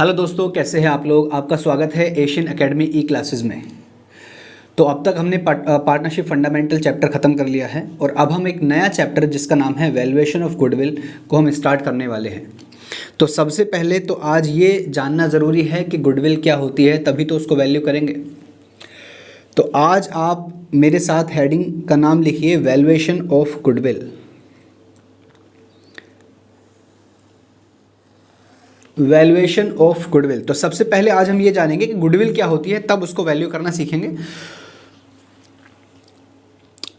Hello दोस्तों, कैसे हैं आप लोग। आपका स्वागत है एशियन एकेडमी ई क्लासेस में। तो अब तक हमने पार्टनरशिप फंडामेंटल चैप्टर ख़त्म कर लिया है और अब हम एक नया चैप्टर जिसका नाम है वैल्यूएशन ऑफ गुडविल को हम स्टार्ट करने वाले हैं। तो सबसे पहले तो आज ये जानना ज़रूरी है कि गुडविल क्या होती है, तभी तो उसको वैल्यू करेंगे। तो आज आप मेरे साथ हेडिंग का नाम लिखिए valuation of goodwill. Valuation of goodwill. तो सबसे पहले आज हम ये जानेंगे कि गुडविल क्या होती है, तब उसको वैल्यू करना सीखेंगे।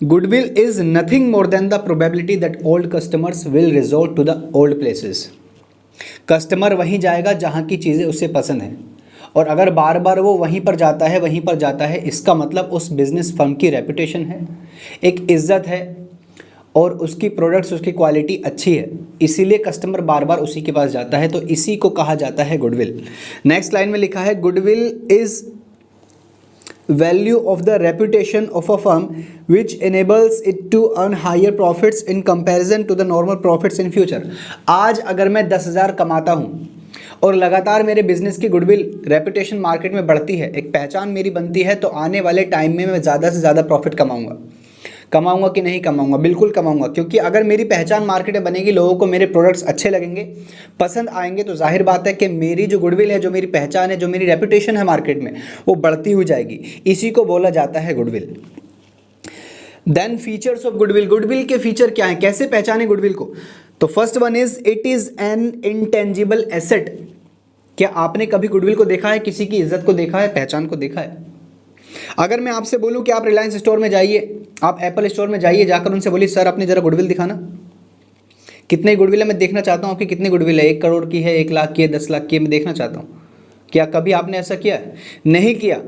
Goodwill is nothing more than the probability that old customers will resort to the old places. Customer वहीं जाएगा जहां की चीज़ें उसे पसंद हैं, और अगर बार बार वो वहीं पर जाता है, इसका मतलब उस बिजनेस फर्म की रेपुटेशन है, एक इज्जत है और उसकी प्रोडक्ट्स, उसकी क्वालिटी अच्छी है, इसीलिए कस्टमर बार बार उसी के पास जाता है। तो इसी को कहा जाता है गुडविल। नेक्स्ट लाइन में लिखा है goodwill is value of the reputation of a firm which enables it to earn higher profits in comparison to the normal profits in future. आज अगर मैं 10,000 कमाता हूँ और लगातार मेरे बिजनेस की गुडविल रेपुटेशन मार्केट में बढ़ती है, एक पहचान मेरी बनती है, तो आने वाले टाइम में मैं ज़्यादा से ज़्यादा प्रॉफिट कमाऊंगा कि नहीं कमाऊंगा? बिल्कुल कमाऊंगा, क्योंकि अगर मेरी पहचान मार्केट में बनेगी, लोगों को मेरे प्रोडक्ट्स अच्छे लगेंगे, पसंद आएंगे, तो जाहिर बात है कि मेरी जो गुडविल है, जो मेरी पहचान है, जो मेरी रेपुटेशन है मार्केट में, वो बढ़ती हुई जाएगी। इसी को बोला जाता है goodwill. Then features of goodwill. Goodwill के फीचर क्या हैं, कैसे पहचाने गुडविल को? तो first one is it is an intangible asset. क्या आपने कभी गुडविल को देखा है, किसी की इज्जत को देखा है, पहचान को देखा है? अगर मैं आपसे बोलूं कि आप रिलायंस स्टोर में जाइए, आप एप्पल स्टोर में जाइए, जाकर उनसे बोलिए सर अपनी जरा गुडविल दिखाना, कितनी गुडविल है, मैं देखना चाहता हूं आपकी कितनी गुडविल है, 1 करोड़ की है, 1 लाख की है, 10 लाख की है, मैं देखना चाहता हूं। क्या कभी आपने ऐसा किया है? नहीं किया।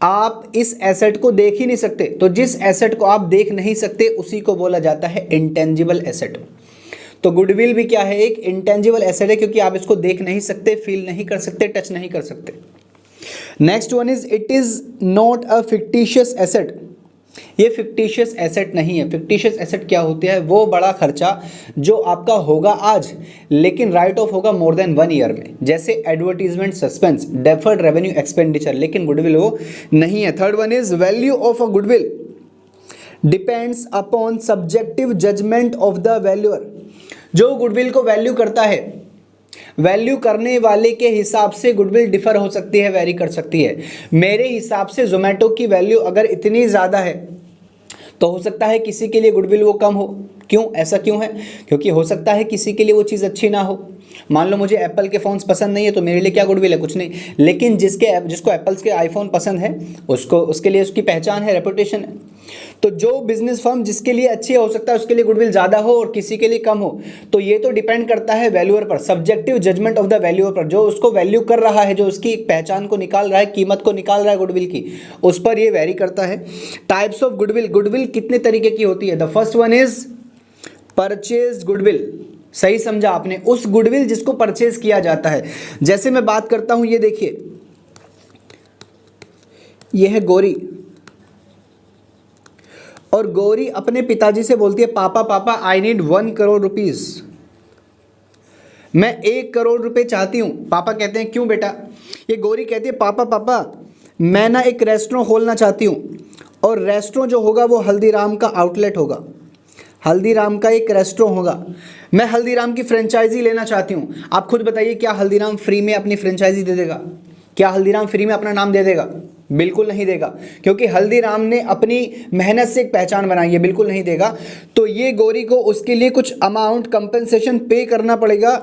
आप इस एसेट को देख ही नहीं सकते। तो जिस एसेट को आप देख नहीं सकते उसी को बोला जाता है इंटेंजिबल एसेट। तो गुडविल भी क्या है, एक इंटेंजिबल एसेट है, क्योंकि आप इसको देख नहीं सकते, फील नहीं कर सकते, टच नहीं कर सकते। Next one is it is not a fictitious asset. ये फिक्टिशियस एसेट नहीं है। फिक्टिशियस एसेट क्या होती है? वो बड़ा खर्चा जो आपका होगा आज, लेकिन राइट ऑफ होगा मोर देन 1 ईयर में, जैसे advertisement, suspense, deferred revenue expenditure, लेकिन गुडविल वो नहीं है। Third one is value of a goodwill depends upon subjective judgement of the valuer. जो गुडविल को वैल्यू करता है, वैल्यू करने वाले के हिसाब से गुडविल डिफर हो सकती है, वेरी कर सकती है। मेरे हिसाब से जोमेटो की वैल्यू अगर इतनी ज़्यादा है तो हो सकता है किसी के लिए गुडविल वो कम हो। क्यों? ऐसा क्यों है? क्योंकि हो सकता है किसी के लिए वो चीज़ अच्छी ना हो। मान लो मुझे एप्पल के फ़ोन्स पसंद नहीं है, तो मेरे लिए क्या गुडविल है? कुछ नहीं। लेकिन जिसको एप्पल्स के आईफोन पसंद है, उसके लिए उसकी पहचान है, रेपुटेशन है। तो जो बिजनेस फर्म जिसके लिए अच्छी हो सकता है उसके लिए गुडविल ज़्यादा हो और किसी के लिए कम हो। तो ये तो डिपेंड करता है वैल्यूअर पर, subjective judgement of the valuer पर। जो उसको वैल्यू कर रहा है, जो उसकी पहचान को निकाल रहा है, कीमत को निकाल रहा है गुडविल की, उस पर ये वेरी करता है। Types of goodwill. गुडविल कितने तरीके की होती है? The first one is purchase goodwill. सही समझा आपने, उस गुडविल जिसको परचेज किया जाता है। जैसे मैं बात करता हूं, ये देखिए, ये है गौरी, और गौरी अपने पिताजी से बोलती है पापा पापा आई नीड 1 करोड़ रुपीज, मैं 1 करोड़ रुपए चाहती हूं। पापा कहते हैं क्यों बेटा? ये गौरी कहती है पापा पापा मैं ना एक रेस्टोरेंट खोलना चाहती हूं, और रेस्टोरेंट जो होगा वो हल्दीराम का आउटलेट होगा, हल्दीराम का एक रेस्टोरेंट होगा। मैं हल्दीराम की फ्रेंचाइजी लेना चाहती हूँ। आप खुद बताइए, क्या हल्दीराम फ्री में अपनी फ्रेंचाइजी दे देगा? क्या हल्दीराम फ्री में अपना नाम दे देगा? बिल्कुल नहीं देगा, क्योंकि हल्दीराम ने अपनी मेहनत से एक पहचान बनाई है, बिल्कुल नहीं देगा। तो ये गौरी को उसके लिए कुछ अमाउंट कंपनसेशन पे करना पड़ेगा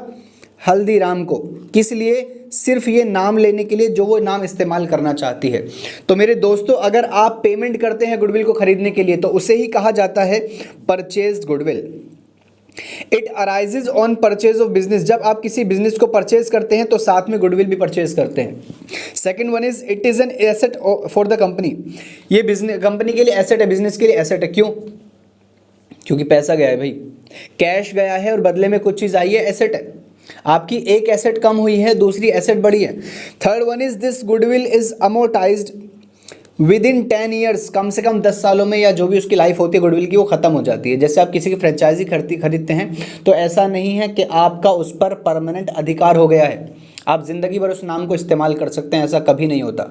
हल्दीराम को। किस लिए? सिर्फ ये नाम लेने के लिए, जो वो नाम इस्तेमाल करना चाहती है। तो मेरे दोस्तों, अगर आप पेमेंट करते हैं गुडविल को खरीदने के लिए, तो उसे ही कहा जाता है purchased goodwill. It arises on purchase of business. जब आप किसी बिजनेस को परचेज करते हैं तो साथ में गुडविल भी परचेज करते हैं। Second one is it is an asset for the company. ये बिजनेस कंपनी के लिए एसेट है, बिजनेस के लिए एसेट है। क्यों? क्योंकि पैसा गया है भाई, कैश गया है और बदले में कुछ चीज़ आई है, एसेट है। आपकी एक एसेट कम हुई है, दूसरी एसेट बढ़ी है। Third one is this goodwill is amortised within 10 years. कम से कम 10 सालों में, या जो भी उसकी लाइफ होती है गुडविल की, वो ख़त्म हो जाती है। जैसे आप किसी की फ्रेंचाइजी खरीदते हैं, तो ऐसा नहीं है कि आपका उस पर परमानेंट अधिकार हो गया है। आप ज़िंदगी भर उस नाम को इस्तेमाल कर सकते हैं, ऐसा कभी नहीं होता।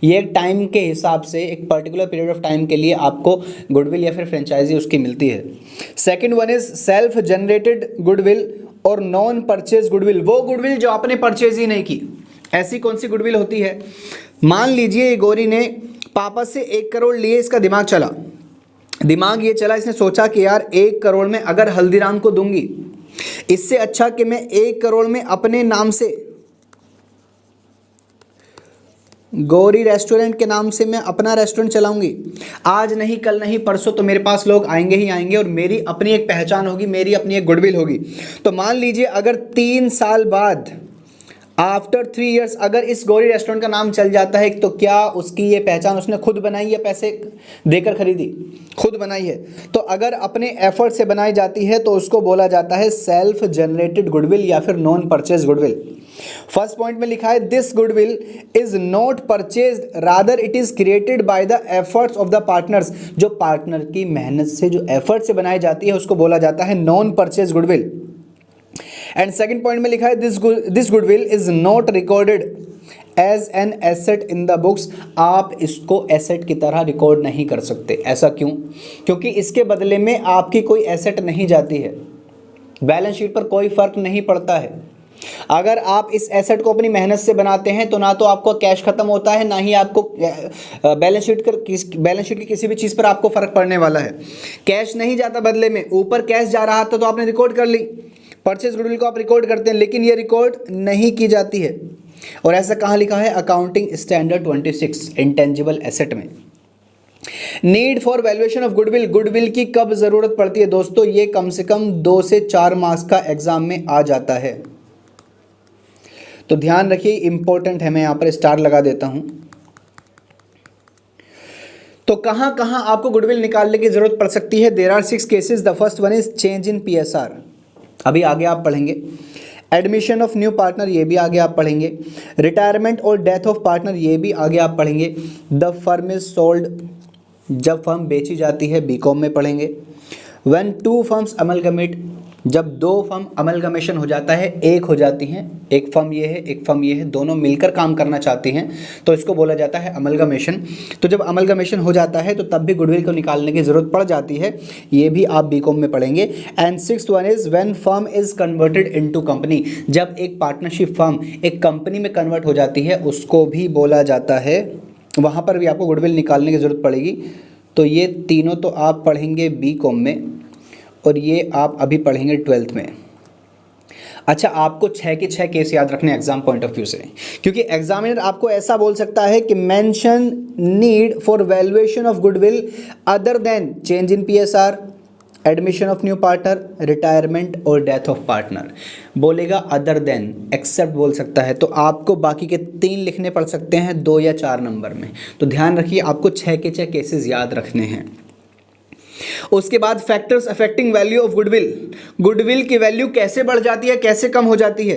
ये एक टाइम के हिसाब से, एक पर्टिकुलर पीरियड ऑफ टाइम के लिए आपको गुडविल या फिर फ्रेंचाइजी उसकी मिलती है। Second one is self generated goodwill और नॉन परचेज गुडविल, वो गुडविल जो आपने परचेज ही नहीं की। ऐसी कौन सी गुडविल होती है? मान लीजिए गौरी ने पापा से 1 करोड़ लिए, इसका दिमाग चला, दिमाग ये चला, इसने सोचा कि यार 1 करोड़ में अगर हल्दीराम को दूंगी, इससे अच्छा कि मैं 1 करोड़ में अपने नाम से, गौरी रेस्टोरेंट के नाम से मैं अपना रेस्टोरेंट चलाऊंगी। आज नहीं कल नहीं परसों तो मेरे पास लोग आएंगे ही आएंगे और मेरी अपनी एक पहचान होगी, मेरी अपनी एक गुडविल होगी। तो मान लीजिए अगर 3 साल बाद, आफ्टर 3 इयर्स, अगर इस गौरी रेस्टोरेंट का नाम चल जाता है, तो क्या उसकी ये पहचान उसने खुद बनाई या पैसे देकर खरीदी? खुद बनाई है। तो अगर अपने एफर्ट से बनाई जाती है तो उसको बोला जाता है सेल्फ जनरेटेड गुडविल या फिर non purchase goodwill. First point में लिखा है this goodwill is not purchased, rather it is created by the efforts of the partners. जो पार्टनर की मेहनत से, जो एफर्ट से बनाई जाती है, उसको बोला जाता है non purchase goodwill. And second point में लिखा है this goodwill is not recorded as an asset in the books. आप इसको एसेट की तरह रिकॉर्ड नहीं कर सकते। ऐसा क्यों? क्योंकि इसके बदले में आपकी कोई एसेट नहीं जाती है, बैलेंस शीट पर कोई फर्क नहीं पड़ता है। अगर आप इस एसेट को अपनी मेहनत से बनाते हैं तो ना तो आपको कैश खत्म होता है, ना ही आपको बैलेंस शीट की किसी भी चीज़ पर आपको फर्क पड़ने वाला है। कैश नहीं जाता बदले में, ऊपर कैश जा रहा था तो आपने रिकॉर्ड कर ली। परचेज गुडविल को आप रिकॉर्ड करते हैं, लेकिन ये रिकॉर्ड नहीं की जाती है। और ऐसा कहाँ लिखा है? अकाउंटिंग स्टैंडर्ड 26 इंटेंजिबल एसेट में। Need for valuation of goodwill, goodwill की कब ज़रूरत पड़ती है दोस्तों? ये कम से कम 2 से 4 मार्क्स का एग्जाम में आ जाता है, तो ध्यान रखिए, इंपॉर्टेंट है। मैं यहाँ पर स्टार लगा देता हूँ। तो कहाँ कहाँ आपको गुडविल निकालने की जरूरत पड़ सकती है? There are 6 cases. The first one is change in PSR, अभी आगे आप पढ़ेंगे। एडमिशन ऑफ न्यू पार्टनर, ये भी आगे आप पढ़ेंगे। रिटायरमेंट और डेथ ऑफ पार्टनर, ये भी आगे आप पढ़ेंगे। द फर्म इज सोल्ड, जब फर्म बेची जाती है, BCom में पढ़ेंगे। व्हेन 2 फर्म्स अमलगमेट, जब 2 फर्म अमलगमेशन हो जाता है, एक हो जाती हैं, एक फर्म ये है एक फर्म ये है, दोनों मिलकर काम करना चाहती हैं, तो इसको बोला जाता है अमलगमेशन। तो जब अमलगमेशन हो जाता है तो तब भी गुडविल को निकालने की ज़रूरत पड़ जाती है, ये भी आप BCom में पढ़ेंगे। And 6th one is when firm is converted into company, जब एक पार्टनरशिप फर्म एक कंपनी में कन्वर्ट हो जाती है, उसको भी बोला जाता है, वहाँ पर भी आपको गुडविल निकालने की ज़रूरत पड़ेगी। तो ये तीनों तो आप पढ़ेंगे BCom में, और ये आप अभी पढ़ेंगे 12th में। अच्छा, आपको 6 के 6 केस याद रखने एग्जाम पॉइंट ऑफ व्यू से, क्योंकि एग्जामिनर आपको ऐसा बोल सकता है कि mention need for valuation of goodwill other than change in PSR, admission of new partner, retirement और डेथ ऑफ पार्टनर। बोलेगा अदर देन, एक्सेप्ट बोल सकता है, तो आपको बाकी के 3 लिखने पड़ सकते हैं 2 या 4 नंबर में। तो ध्यान रखिए, आपको 6 के 6 केसेस याद रखने हैं। उसके बाद factors affecting value of goodwill, goodwill की वैल्यू कैसे बढ़ जाती है, कैसे कम हो जाती है,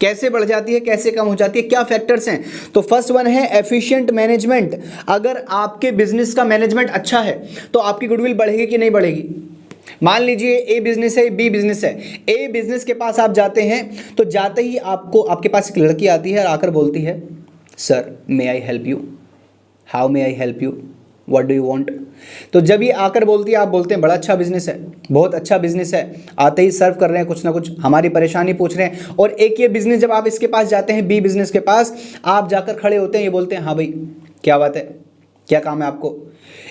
कैसे बढ़ जाती है, कैसे कम हो जाती है, क्या फैक्टर्स हैं? तो फर्स्ट वन है एफिशिएंट मैनेजमेंट। अगर आपके बिजनेस का मैनेजमेंट अच्छा है तो आपकी गुडविल बढ़ेगी कि नहीं बढ़ेगी? मान लीजिए A बिजनेस है, B बिजनेस है। A बिजनेस के पास आप जाते हैं तो जाते ही आपको, आपके पास एक लड़की आती है और आकर बोलती है, sir may I help you, how may I help you, what do you want. तो जब ये आकर बोलती है, आप बोलते हैं बड़ा अच्छा बिजनेस है, बहुत अच्छा बिजनेस है, आते ही सर्व कर रहे हैं कुछ ना कुछ, हमारी परेशानी पूछ रहे हैं। और एक ये बिजनेस, जब आप इसके पास जाते हैं, B बिजनेस के पास, आप जाकर खड़े होते हैं, ये बोलते हैं हाँ भाई क्या बात है, क्या काम है आपको।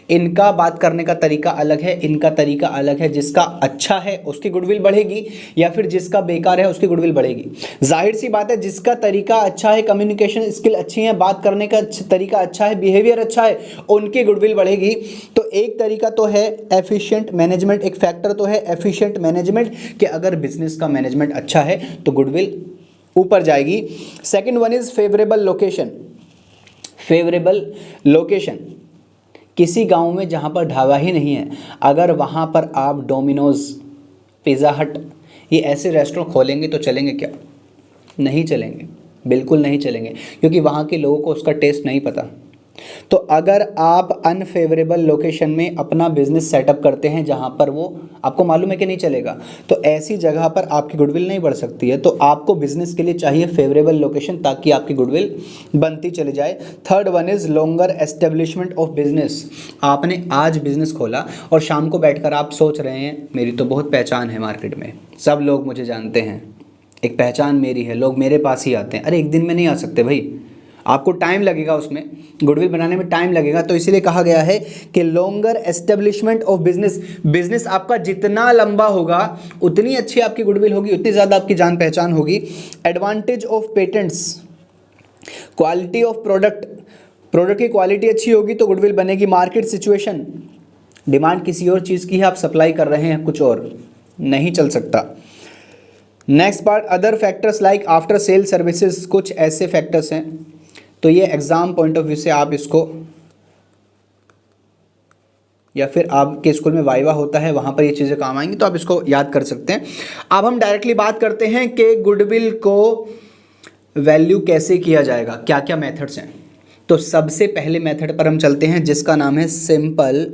इनका बात करने का तरीका अलग है, इनका तरीका अलग है। जिसका अच्छा है उसकी गुडविल बढ़ेगी, या फिर जिसका बेकार है उसकी गुडविल बढ़ेगी। जाहिर सी बात है, जिसका तरीका अच्छा है, कम्युनिकेशन स्किल अच्छी है, बात करने का तरीका अच्छा है, बिहेवियर अच्छा है, उनकी गुडविल बढ़ेगी। तो एक तरीका तो है एफिशिएंट मैनेजमेंट, एक फैक्टर तो है एफिशिएंट मैनेजमेंट, कि अगर बिजनेस का मैनेजमेंट अच्छा है तो गुडविल ऊपर जाएगी। Second one is favourable location. Favourable location, किसी गांव में जहां पर ढाबा ही नहीं है, अगर वहां पर आप डोमिनोज, पिज़्ज़ा हट, ये ऐसे रेस्टोरेंट खोलेंगे तो चलेंगे क्या? नहीं चलेंगे, बिल्कुल नहीं चलेंगे, क्योंकि वहाँ के लोगों को उसका टेस्ट नहीं पता। तो अगर आप अनफेवरेबल लोकेशन में अपना बिजनेस सेटअप करते हैं जहां पर वो आपको मालूम है कि नहीं चलेगा, तो ऐसी जगह पर आपकी गुडविल नहीं बढ़ सकती है। तो आपको बिजनेस के लिए चाहिए फेवरेबल लोकेशन ताकि आपकी गुडविल बनती चली जाए। Third one is longer establishment of business. आपने आज बिजनेस खोला और शाम को बैठकर आप सोच रहे हैं मेरी तो बहुत पहचान है मार्केट में, सब लोग मुझे जानते हैं, एक पहचान मेरी है, लोग मेरे पास ही आते हैं। अरे एक दिन में नहीं आ सकते भाई, आपको टाइम लगेगा, उसमें गुडविल बनाने में टाइम लगेगा। तो इसीलिए कहा गया है कि longer establishment of business. Business आपका जितना लंबा होगा उतनी अच्छी आपकी गुडविल होगी, उतनी ज़्यादा आपकी जान पहचान होगी। Advantage of patents, quality of product, product की क्वालिटी अच्छी होगी तो गुडविल बनेगी। मार्केट सिचुएशन, डिमांड किसी और चीज़ की है, आप सप्लाई कर रहे हैं कुछ और, नहीं चल सकता। Next part, other factors like after sale services, कुछ ऐसे फैक्टर्स हैं। तो ये एग्ज़ाम पॉइंट ऑफ व्यू से आप इसको, या फिर आपके स्कूल में वाइवा होता है वहाँ पर ये चीज़ें काम आएंगी तो आप इसको याद कर सकते हैं। अब हम डायरेक्टली बात करते हैं कि गुडविल को वैल्यू कैसे किया जाएगा, क्या क्या मेथड्स हैं। तो सबसे पहले मेथड पर हम चलते हैं जिसका नाम है सिंपल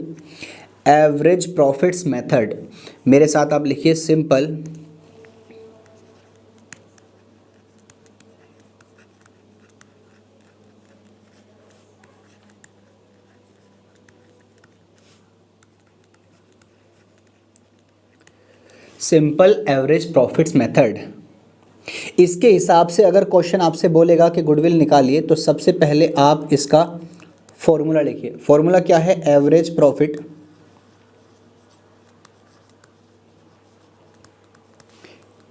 एवरेज प्रॉफिट्स मेथड। मेरे साथ आप लिखिए simple simple average profits method. इसके हिसाब से अगर क्वेश्चन आपसे बोलेगा कि गुडविल निकालिए तो सबसे पहले आप इसका फॉर्मूला लिखिए। फॉर्मूला क्या है? Average profit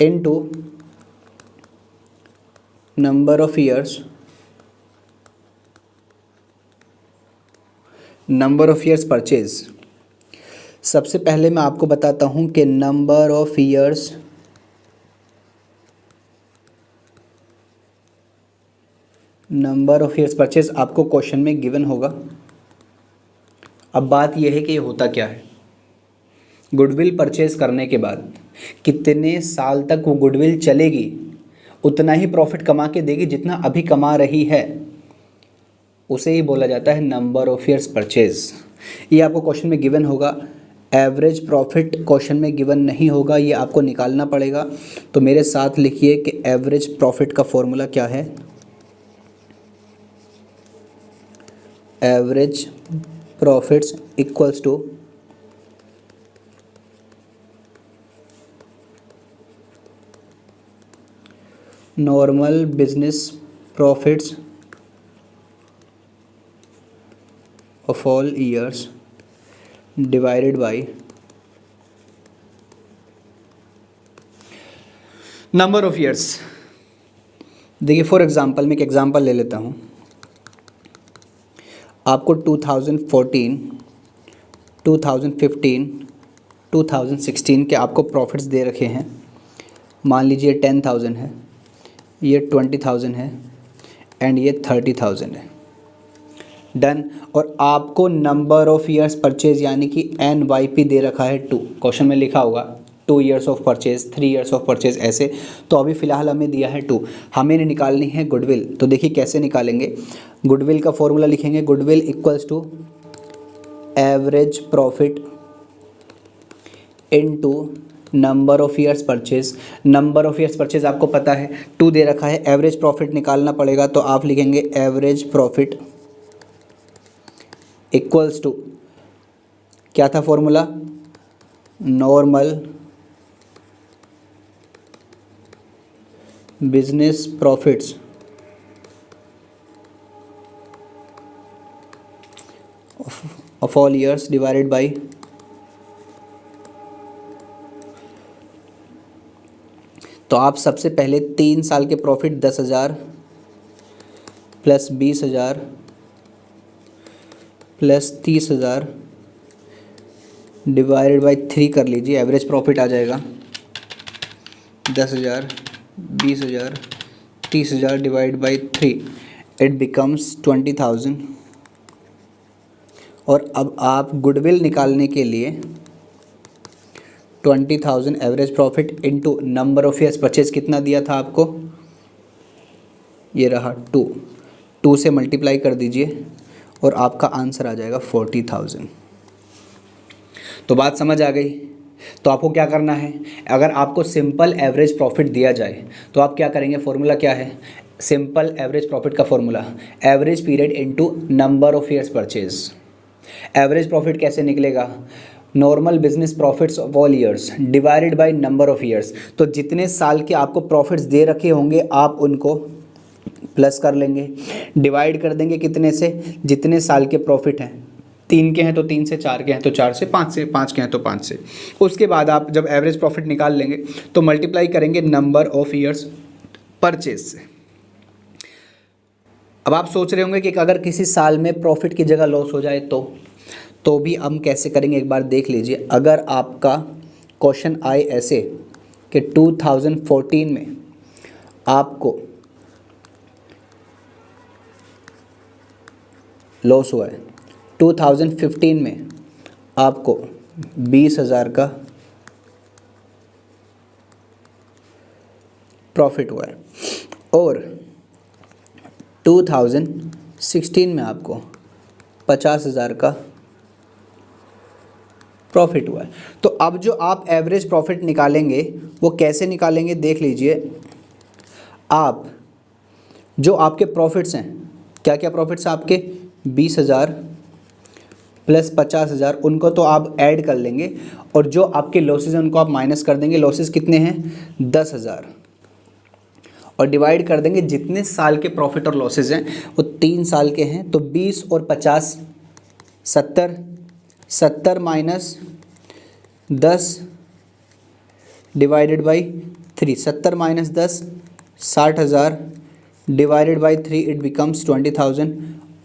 into number of years, number of years purchase. सबसे पहले मैं आपको बताता हूं कि नंबर ऑफ ईयर्स परचेज आपको क्वेश्चन में गिवन होगा। अब बात यह है कि ये होता क्या है। गुडविल परचेज करने के बाद कितने साल तक वो गुडविल चलेगी, उतना ही प्रॉफिट कमा के देगी जितना अभी कमा रही है, उसे ही बोला जाता है नंबर ऑफ ईयर्स परचेज। ये आपको क्वेश्चन में गिवन होगा। एवरेज प्रॉफिट क्वेश्चन में गिवन नहीं होगा, ये आपको निकालना पड़ेगा। तो मेरे साथ लिखिए कि एवरेज प्रॉफिट का फॉर्मूला क्या है। Average profits equals to normal business profits of all years divided by number of years. देखिए फॉर एग्जांपल मैं एक एग्जांपल ले लेता हूँ। आपको 2014, 2015, 2016 के आपको प्रॉफिट्स दे रखे हैं। मान लीजिए 10,000 है, ये 20,000 है एंड ये 30,000 है। डन। और आपको नंबर ऑफ ईयर्स परचेज यानी कि NYP दे रखा है 2। क्वेश्चन में लिखा होगा 2 years of purchase, 3 years of purchase ऐसे। तो अभी फ़िलहाल हमें दिया है 2, हमें निकालनी है गुडविल। तो देखिए कैसे निकालेंगे। गुडविल का फॉर्मूला लिखेंगे, goodwill equals to average profit into number of years purchase. Number of years purchase आपको पता है 2 दे रखा है, एवरेज प्रॉफिट निकालना पड़ेगा। तो आप लिखेंगे एवरेज प्रॉफिट इक्वल्स टू, क्या था formula? Normal business profits of all years divided by तो आप सबसे पहले 3 साल के profit 10,000 plus 20,000 plus 30,000 divided by 3 कर लीजिए। एवरेज प्रॉफिट आ जाएगा 10,000, 20,000, 30,000 डिवाइड बाय 3, इट बिकम्स 20,000। और अब आप गुडविल निकालने के लिए 20,000 average profit into number of years purchase कितना दिया था आपको, ये रहा 2 से मल्टीप्लाई कर दीजिए और आपका आंसर आ जाएगा 40,000। तो बात समझ आ गई। तो आपको क्या करना है, अगर आपको सिंपल एवरेज प्रॉफिट दिया जाए तो आप क्या करेंगे, फॉर्मूला क्या है, सिंपल एवरेज प्रॉफिट का formula average period into number of years purchase. Average profit कैसे निकलेगा, normal business profits of all years divided by number of years. तो जितने साल के आपको प्रॉफिट्स दे रखे होंगे आप उनको प्लस कर लेंगे, डिवाइड कर देंगे कितने से, जितने साल के प्रॉफिट हैं, 3 के हैं तो 3 से, 4 के हैं तो 4 से, 5 से, 5 के हैं तो 5 से। उसके बाद आप जब एवरेज प्रॉफिट निकाल लेंगे तो मल्टीप्लाई करेंगे नंबर ऑफ ईयर्स परचेज से। अब आप सोच रहे होंगे कि अगर किसी साल में प्रॉफिट की जगह लॉस हो जाए तो भी हम कैसे करेंगे, एक बार देख लीजिए। अगर आपका क्वेश्चन आए ऐसे कि 2014 में आपको लॉस हुआ है, 2015 में आपको 20,000 का प्रॉफिट हुआ है और 2016 में आपको 50,000 का प्रॉफिट हुआ है। तो अब जो आप एवरेज प्रॉफिट निकालेंगे वो कैसे निकालेंगे, देख लीजिए। आप जो आपके प्रॉफिट्स हैं, क्या क्या प्रॉफिट्स हैं आपके, 20,000 प्लस 50,000, उनको तो आप ऐड कर लेंगे और जो आपके लॉसेज हैं उनको आप माइनस कर देंगे। लॉसेज कितने हैं, 10,000, और डिवाइड कर देंगे जितने साल के प्रॉफिट और लॉसेज हैं वो 3 साल के हैं। तो 20 और 50 70, 70 minus 10 divided by 3, 70 minus 10 60,000 divided by 3 it becomes 20,000,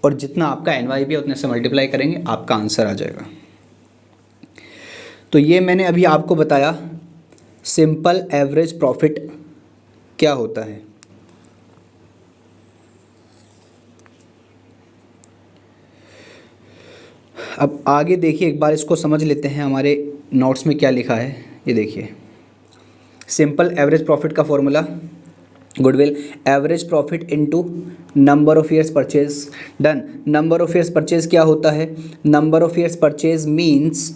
और जितना आपका NYP है उतने से मल्टीप्लाई करेंगे आपका आंसर आ जाएगा। तो ये मैंने अभी आपको बताया सिंपल एवरेज प्रॉफिट क्या होता है। अब आगे देखिए, एक बार इसको समझ लेते हैं, हमारे नोट्स में क्या लिखा है ये देखिए। सिंपल एवरेज प्रॉफिट का formula, goodwill average profit into number of years purchase. Done. Number of years purchase क्या होता है, number of years purchase means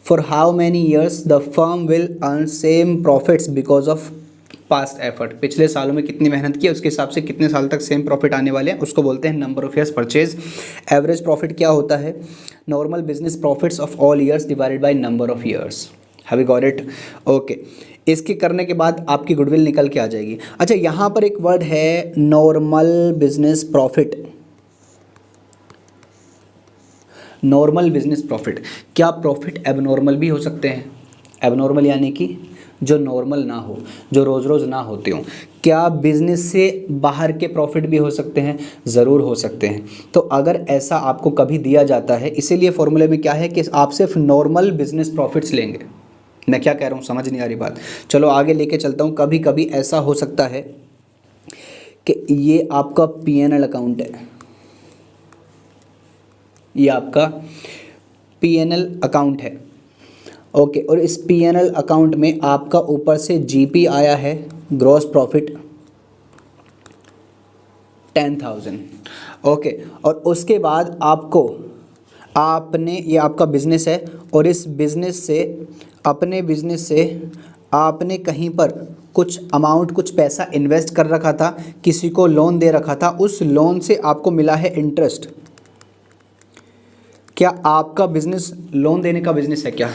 for how many years the firm will earn same profits because of past effort. पिछले सालों में कितनी मेहनत की है उसके हिसाब से कितने साल तक सेम प्रॉफिट आने वाले हैं, उसको बोलते हैं number of years purchase. Average profit क्या होता है, normal business profits of all years divided by number of years. Have you got it, okay. इसके करने के बाद आपकी गुडविल निकल के आ जाएगी। अच्छा, यहाँ पर एक वर्ड है normal business profit. Normal business profit, क्या प्रॉफिट एबनॉर्मल भी हो सकते हैं, एबनॉर्मल यानी कि जो नॉर्मल ना हो, जो रोज़ रोज़ ना होते हों। क्या बिजनेस से बाहर के प्रॉफिट भी हो सकते हैं, ज़रूर हो सकते हैं। तो अगर ऐसा आपको कभी दिया जाता है, इसीलिए फॉर्मूले में क्या है कि आप सिर्फ नॉर्मल बिजनेस प्रॉफिट्स लेंगे। मैं क्या कह रहा हूँ समझ नहीं आ रही बात, चलो आगे लेके चलता हूँ। कभी कभी ऐसा हो सकता है कि ये आपका P&L अकाउंट है, ये आपका P&L अकाउंट है, ओके। और इस P&L अकाउंट में आपका ऊपर से GP आया है, ग्रॉस प्रॉफिट 10,000, ओके। और उसके बाद आपने ये आपका बिजनेस है और इस बिजनेस से, अपने बिजनेस से आपने कहीं पर कुछ अमाउंट, कुछ पैसा इन्वेस्ट कर रखा था, किसी को लोन दे रखा था, उस लोन से आपको मिला है इंटरेस्ट। क्या आपका बिजनेस लोन देने का बिजनेस है क्या?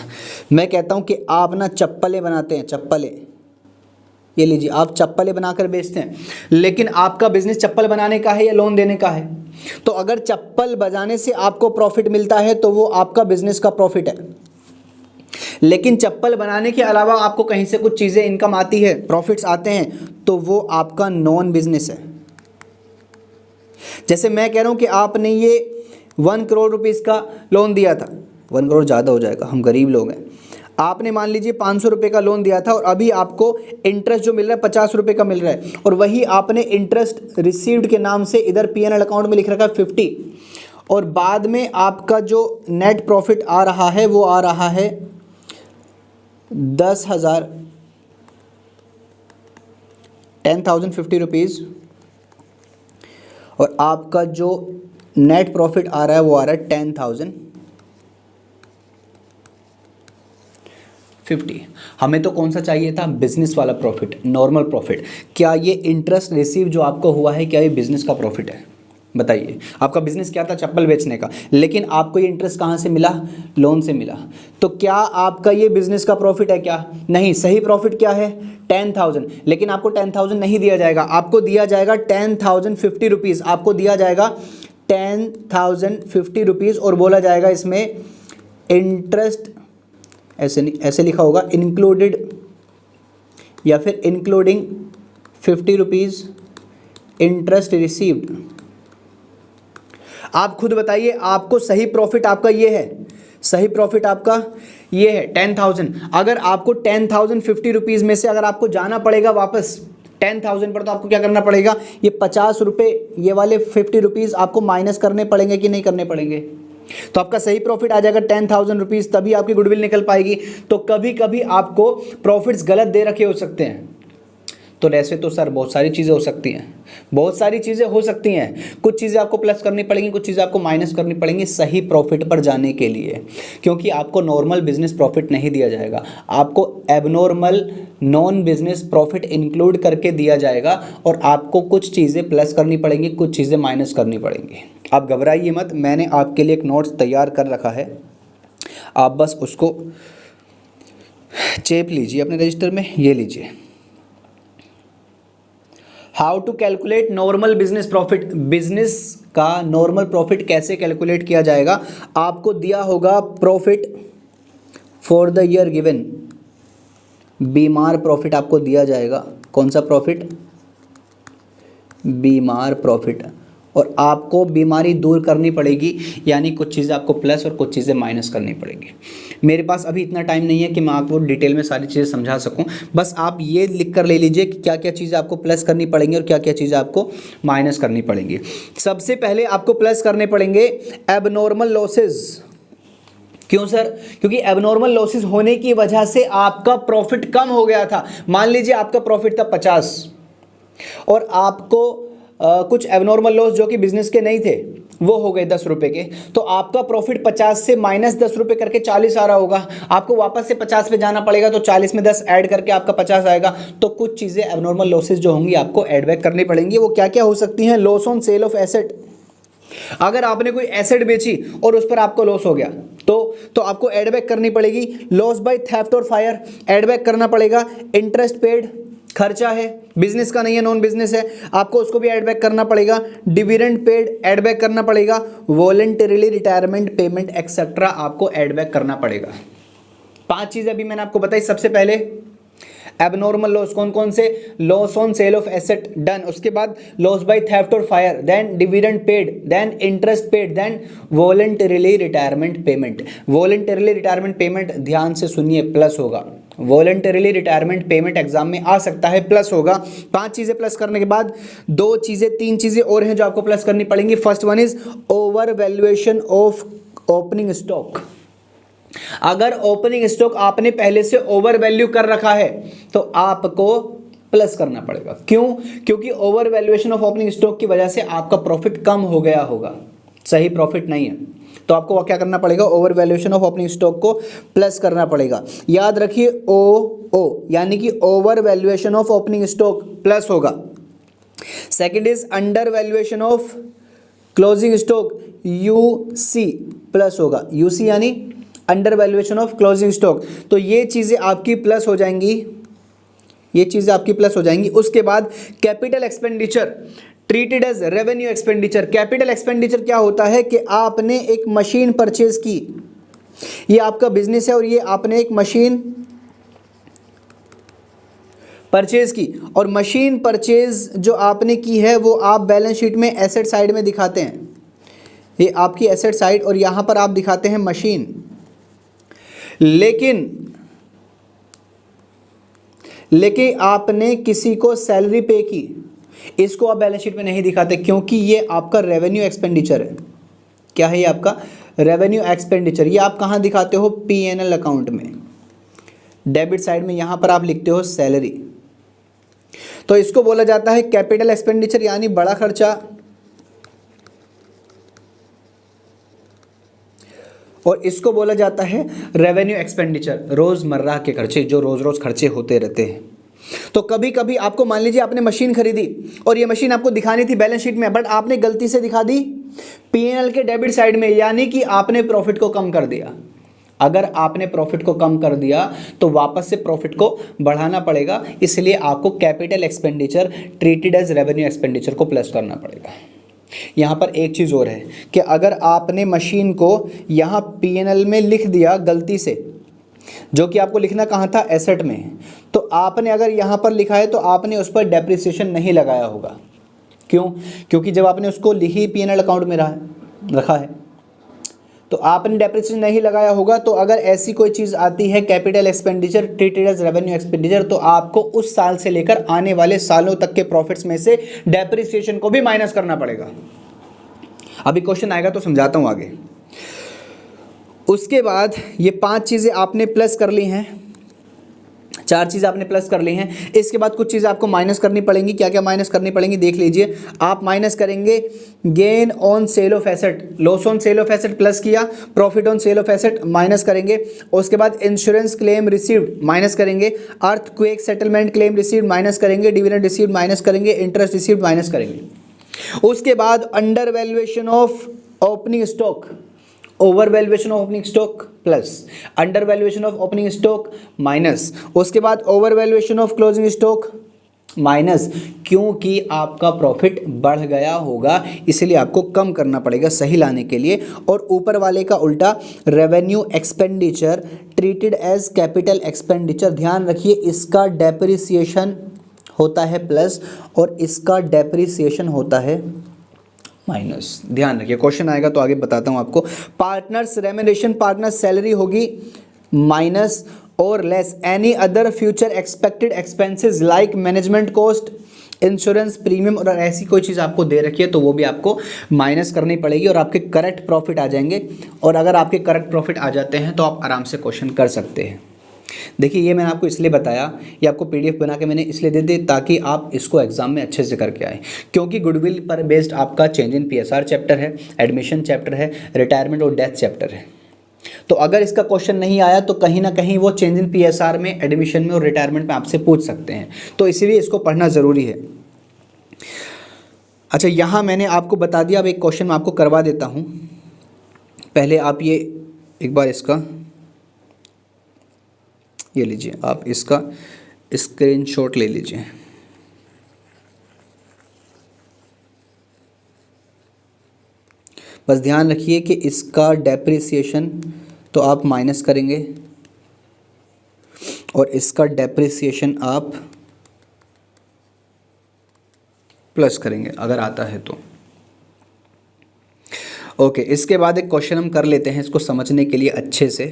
मैं कहता हूं कि आप ना चप्पलें बनाते हैं, चप्पलें, ये लीजिए आप चप्पलें बनाकर बेचते हैं, लेकिन आपका बिजनेस चप्पल बनाने का है या लोन देने का है? तो अगर चप्पल बजाने से आपको प्रॉफिट मिलता है तो वो आपका बिजनेस का प्रॉफिट है, लेकिन चप्पल बनाने के अलावा आपको कहीं से कुछ चीज़ें इनकम आती है, प्रॉफिट्स आते हैं, तो वो आपका नॉन बिजनेस है। जैसे मैं कह रहा हूं कि आपने ये 1 करोड़ रुपीज़ का लोन दिया था, 1 करोड़ ज़्यादा हो जाएगा, हम गरीब लोग हैं। आपने मान लीजिए 500 रुपये का लोन दिया था और अभी आपको इंटरेस्ट जो मिल रहा है 50 रुपये का मिल रहा है, और वही आपने इंटरेस्ट रिसीव्ड के नाम से इधर P&L अकाउंट में लिख रखा है 50, और बाद में आपका जो नेट प्रॉफिट आ रहा है वो आ रहा है 10,000, 10,050 रुपीज़, और आपका जो नेट प्रॉफिट आ रहा है वो आ रहा है 10,050। हमें तो कौन सा चाहिए था, बिजनेस वाला प्रॉफिट, नॉर्मल प्रॉफिट। क्या ये इंटरेस्ट रिसीव जो आपको हुआ है क्या ये बिजनेस का प्रॉफिट है? बताइए, आपका बिजनेस क्या था, चप्पल बेचने का, लेकिन आपको ये इंटरेस्ट कहाँ से मिला, लोन से मिला। तो क्या आपका ये बिजनेस का प्रॉफिट है क्या? नहीं। सही प्रॉफिट क्या है, 10,000। लेकिन आपको 10,000 नहीं दिया जाएगा, आपको दिया जाएगा 10,050 रुपीज़, आपको दिया जाएगा 10,050 रुपीज़, और बोला जाएगा इसमें इंटरेस्ट, ऐसे नहीं, ऐसे लिखा होगा इंक्लूडेड, या फिर इंक्लूडिंग 50 रुपीज़ इंटरेस्ट रिसीव्ड। आप खुद बताइए, आपको सही प्रॉफिट आपका ये है, सही प्रॉफिट आपका ये है 10,000। अगर आपको 10,050 रुपीज़ में से अगर आपको जाना पड़ेगा वापस 10,000 पर, तो आपको क्या करना पड़ेगा, ये 50 रुपये, ये वाले 50 रुपीज़ आपको माइनस करने पड़ेंगे कि नहीं करने पड़ेंगे? तो आपका सही प्रॉफिट आ जाएगा 10,000 रुपीज़, तभी आपकी गुडविल निकल पाएगी। तो कभी कभी आपको प्रॉफिट्स गलत दे रखे हो सकते हैं। तो ऐसे तो सर बहुत सारी चीज़ें हो सकती हैं, बहुत सारी चीज़ें हो सकती हैं। कुछ चीज़ें आपको प्लस करनी पड़ेंगी, कुछ चीज़ें आपको माइनस करनी पड़ेंगी सही प्रॉफिट पर जाने के लिए, क्योंकि आपको नॉर्मल बिजनेस प्रॉफिट नहीं दिया जाएगा, आपको abnormal non business profit include करके दिया जाएगा, और आपको कुछ चीज़ें प्लस करनी पड़ेंगी, कुछ चीज़ें माइनस करनी पड़ेंगी। आप घबराइए मत, मैंने आपके लिए एक नोट्स तैयार कर रखा है, आप बस उसको चेप लीजिए अपने रजिस्टर में, ये लीजिए। How to calculate normal business profit, business का नॉर्मल प्रॉफिट कैसे कैलकुलेट किया जाएगा। आपको दिया होगा profit for the year given, बीमार प्रॉफिट आपको दिया जाएगा। कौन सा प्रॉफिट, बीमार प्रॉफिट, और आपको बीमारी दूर करनी पड़ेगी, यानी कुछ चीज़ें आपको प्लस और कुछ चीज़ें माइनस करनी पड़ेगी। मेरे पास अभी इतना टाइम नहीं है कि मैं आपको डिटेल में सारी चीज़ें समझा सकूं, बस आप ये लिख कर ले लीजिए कि क्या क्या चीज़ें आपको प्लस करनी पड़ेंगी और क्या क्या चीज़ें आपको माइनस करनी पड़ेंगी। सबसे पहले आपको प्लस करने पड़ेंगे एबनॉर्मल लॉसेस। क्यों सर? क्योंकि एबनॉर्मल लॉसेस होने की वजह से आपका प्रॉफिट कम हो गया था। मान लीजिए आपका प्रॉफिट था 50 और आपको कुछ एबनॉर्मल लॉस जो कि बिजनेस के नहीं थे वो हो गए 10 रुपये के, तो आपका प्रॉफिट 50 से माइनस 10 रुपये करके 40 आ रहा होगा। आपको वापस से 50 पे जाना पड़ेगा, तो 40 में 10 ऐड करके आपका 50 आएगा। तो कुछ चीज़ें एबनॉर्मल लॉसेज जो होंगी आपको ऐड बैक करनी पड़ेंगी। वो क्या क्या हो सकती हैं? Loss on sale of asset, अगर आपने कोई एसेट बेची और उस पर आपको लॉस हो गया तो आपको ऐड बैक करनी पड़ेगी। लॉस बाय थेफ्ट और फायर ऐड बैक करना पड़ेगा। इंटरेस्ट पेड, खर्चा है, बिजनेस का नहीं है, नॉन बिजनेस है, आपको उसको भी ऐड बैक करना पड़ेगा। डिविडेंड पेड ऐड बैक करना पड़ेगा। वॉलंटरीली रिटायरमेंट पेमेंट एक्सेट्रा आपको ऐड बैक करना पड़ेगा। 5 चीजें अभी मैंने आपको बताई। सबसे पहले एबनॉर्मल लॉस, कौन कौन से? Loss on sale of asset done, उसके बाद लॉस बाय थेफ्ट और fire, then dividend paid, then interest paid, then voluntarily retirement payment. Voluntarily retirement payment ध्यान से सुनिए, प्लस होगा। वॉलंटरीली रिटायरमेंट पेमेंट एग्जाम में आ सकता है, प्लस होगा। 5 चीजें प्लस करने के बाद 3 चीजें और हैं जो आपको प्लस करनी पड़ेंगी। First one is over valuation of opening stock. अगर ओपनिंग स्टॉक आपने पहले से ओवर वैल्यू कर रखा है तो आपको प्लस करना पड़ेगा। क्यों? क्योंकि over valuation of opening stock की वजह से आपका प्रॉफिट कम हो गया होगा, सही प्रॉफिट नहीं है। तो आपको क्या करना पड़ेगा? Over valuation of opening stock को प्लस करना पड़ेगा। याद रखिए ओ यानी कि over valuation of opening stock plus होगा। Second is under valuation of closing stock, UC plus होगा। यूसी यानी under valuation of closing stock. तो ये चीज़ें आपकी प्लस हो जाएंगी, ये चीज़ें आपकी प्लस हो जाएंगी। उसके बाद capital expenditure treated as revenue expenditure. Capital expenditure क्या होता है कि आपने एक मशीन परचेज की, ये आपका बिजनेस है और ये आपने एक मशीन परचेज की, और मशीन परचेज जो आपने की है वो आप बैलेंस शीट में एसेट साइड में दिखाते हैं। ये आपकी एसेट साइड और यहाँ पर आप दिखाते हैं मशीन। लेकिन आपने किसी को सैलरी पे की, इसको आप बैलेंस शीट में नहीं दिखाते क्योंकि ये आपका रेवेन्यू एक्सपेंडिचर है। क्या है ये आपका? Revenue expenditure. ये आप कहाँ दिखाते हो? P&L अकाउंट में, डेबिट साइड में, यहाँ पर आप लिखते हो सैलरी। तो इसको बोला जाता है कैपिटल एक्सपेंडिचर, यानी बड़ा खर्चा। और इसको बोला जाता है रेवेन्यू एक्सपेंडिचर, रोज़मर्रा के खर्चे जो रोज़ रोज़ खर्चे होते रहते हैं। तो कभी कभी आपको मान लीजिए आपने मशीन खरीदी और ये मशीन आपको दिखानी थी बैलेंस शीट में, बट आपने गलती से दिखा दी P&L के डेबिट साइड में, यानी कि आपने प्रॉफिट को कम कर दिया। अगर आपने प्रॉफिट को कम कर दिया तो वापस से प्रॉफिट को बढ़ाना पड़ेगा, इसलिए आपको capital expenditure treated as revenue expenditure को प्लस करना पड़ेगा। यहाँ पर एक चीज़ और है कि अगर आपने मशीन को यहाँ P&L में लिख दिया गलती से, जो कि आपको लिखना कहाँ था, एसेट में, तो आपने अगर यहाँ पर लिखा है तो आपने उस पर डेप्रिसिएशन नहीं लगाया होगा। क्यों? क्योंकि जब आपने उसको लिखी P&L अकाउंट में रखा है तो आपने डेप्रिसिएशन नहीं लगाया होगा। तो अगर ऐसी कोई चीज़ आती है capital expenditure treated as revenue expenditure, तो आपको उस साल से लेकर आने वाले सालों तक के प्रॉफिट्स में से डेप्रिसिएशन को भी माइनस करना पड़ेगा। अभी क्वेश्चन आएगा तो समझाता हूँ आगे। उसके बाद ये 5 चीज़ें आपने प्लस कर ली हैं, 4 चीज़ें आपने प्लस कर ली हैं। इसके बाद कुछ चीज़ें आपको माइनस करनी पड़ेंगी। क्या क्या माइनस करनी पड़ेंगी देख लीजिए। आप माइनस करेंगे gain on sale of asset, loss on sale of asset plus किया, profit on sale of asset minus करेंगे। उसके बाद इंश्योरेंस क्लेम रिसीव्ड माइनस करेंगे, earthquake settlement claim received minus करेंगे, डिविडेंड रिसीव्ड माइनस करेंगे, इंटरेस्ट रिसीव्ड माइनस करेंगे। उसके बाद under valuation of opening stock, over valuation of opening stock plus, under valuation of opening stock minus, उसके बाद over valuation of closing stock minus, क्योंकि आपका profit बढ़ गया होगा इसलिए आपको कम करना पड़ेगा सही लाने के लिए। और ऊपर वाले का उल्टा revenue expenditure treated as capital expenditure, ध्यान रखिए इसका डेप्रिसिएशन होता है प्लस और इसका डेप्रिसिएशन होता है माइनस। ध्यान रखिए, क्वेश्चन आएगा तो आगे बताता हूँ आपको। पार्टनर्स रेम्यूनरेशन, पार्टनर्स सैलरी होगी माइनस और less any other future expected expenses like management cost, insurance premium, और ऐसी कोई चीज़ आपको दे रखी है तो वो भी आपको माइनस करनी पड़ेगी और आपके करेक्ट प्रॉफिट आ जाएंगे। और अगर आपके करेक्ट प्रॉफिट आ जाते हैं तो आप आराम से क्वेश्चन कर सकते हैं। देखिए ये मैंने आपको इसलिए बताया, ये आपको PDF बना के मैंने इसलिए दे दी ताकि आप इसको एग्जाम में अच्छे से करके आए, क्योंकि गुडविल पर बेस्ड आपका चेंज इन PSR चैप्टर है, एडमिशन चैप्टर है, रिटायरमेंट और डेथ चैप्टर है। तो अगर इसका क्वेश्चन नहीं आया तो कहीं ना कहीं वो चेंज इन PSR में, एडमिशन में और रिटायरमेंट में आपसे पूछ सकते हैं, तो इसीलिए इसको पढ़ना ज़रूरी है। अच्छा, यहाँ मैंने आपको बता दिया, अब एक क्वेश्चन मैं आपको करवा देता हूँ। पहले आप ये एक बार इसका ये लीजिए, आप इसका स्क्रीनशॉट ले लीजिए। बस ध्यान रखिए कि इसका डेप्रिसिएशन तो आप माइनस करेंगे और इसका डेप्रिसिएशन आप प्लस करेंगे अगर आता है तो। ओके, इसके बाद एक क्वेश्चन हम कर लेते हैं इसको समझने के लिए अच्छे से।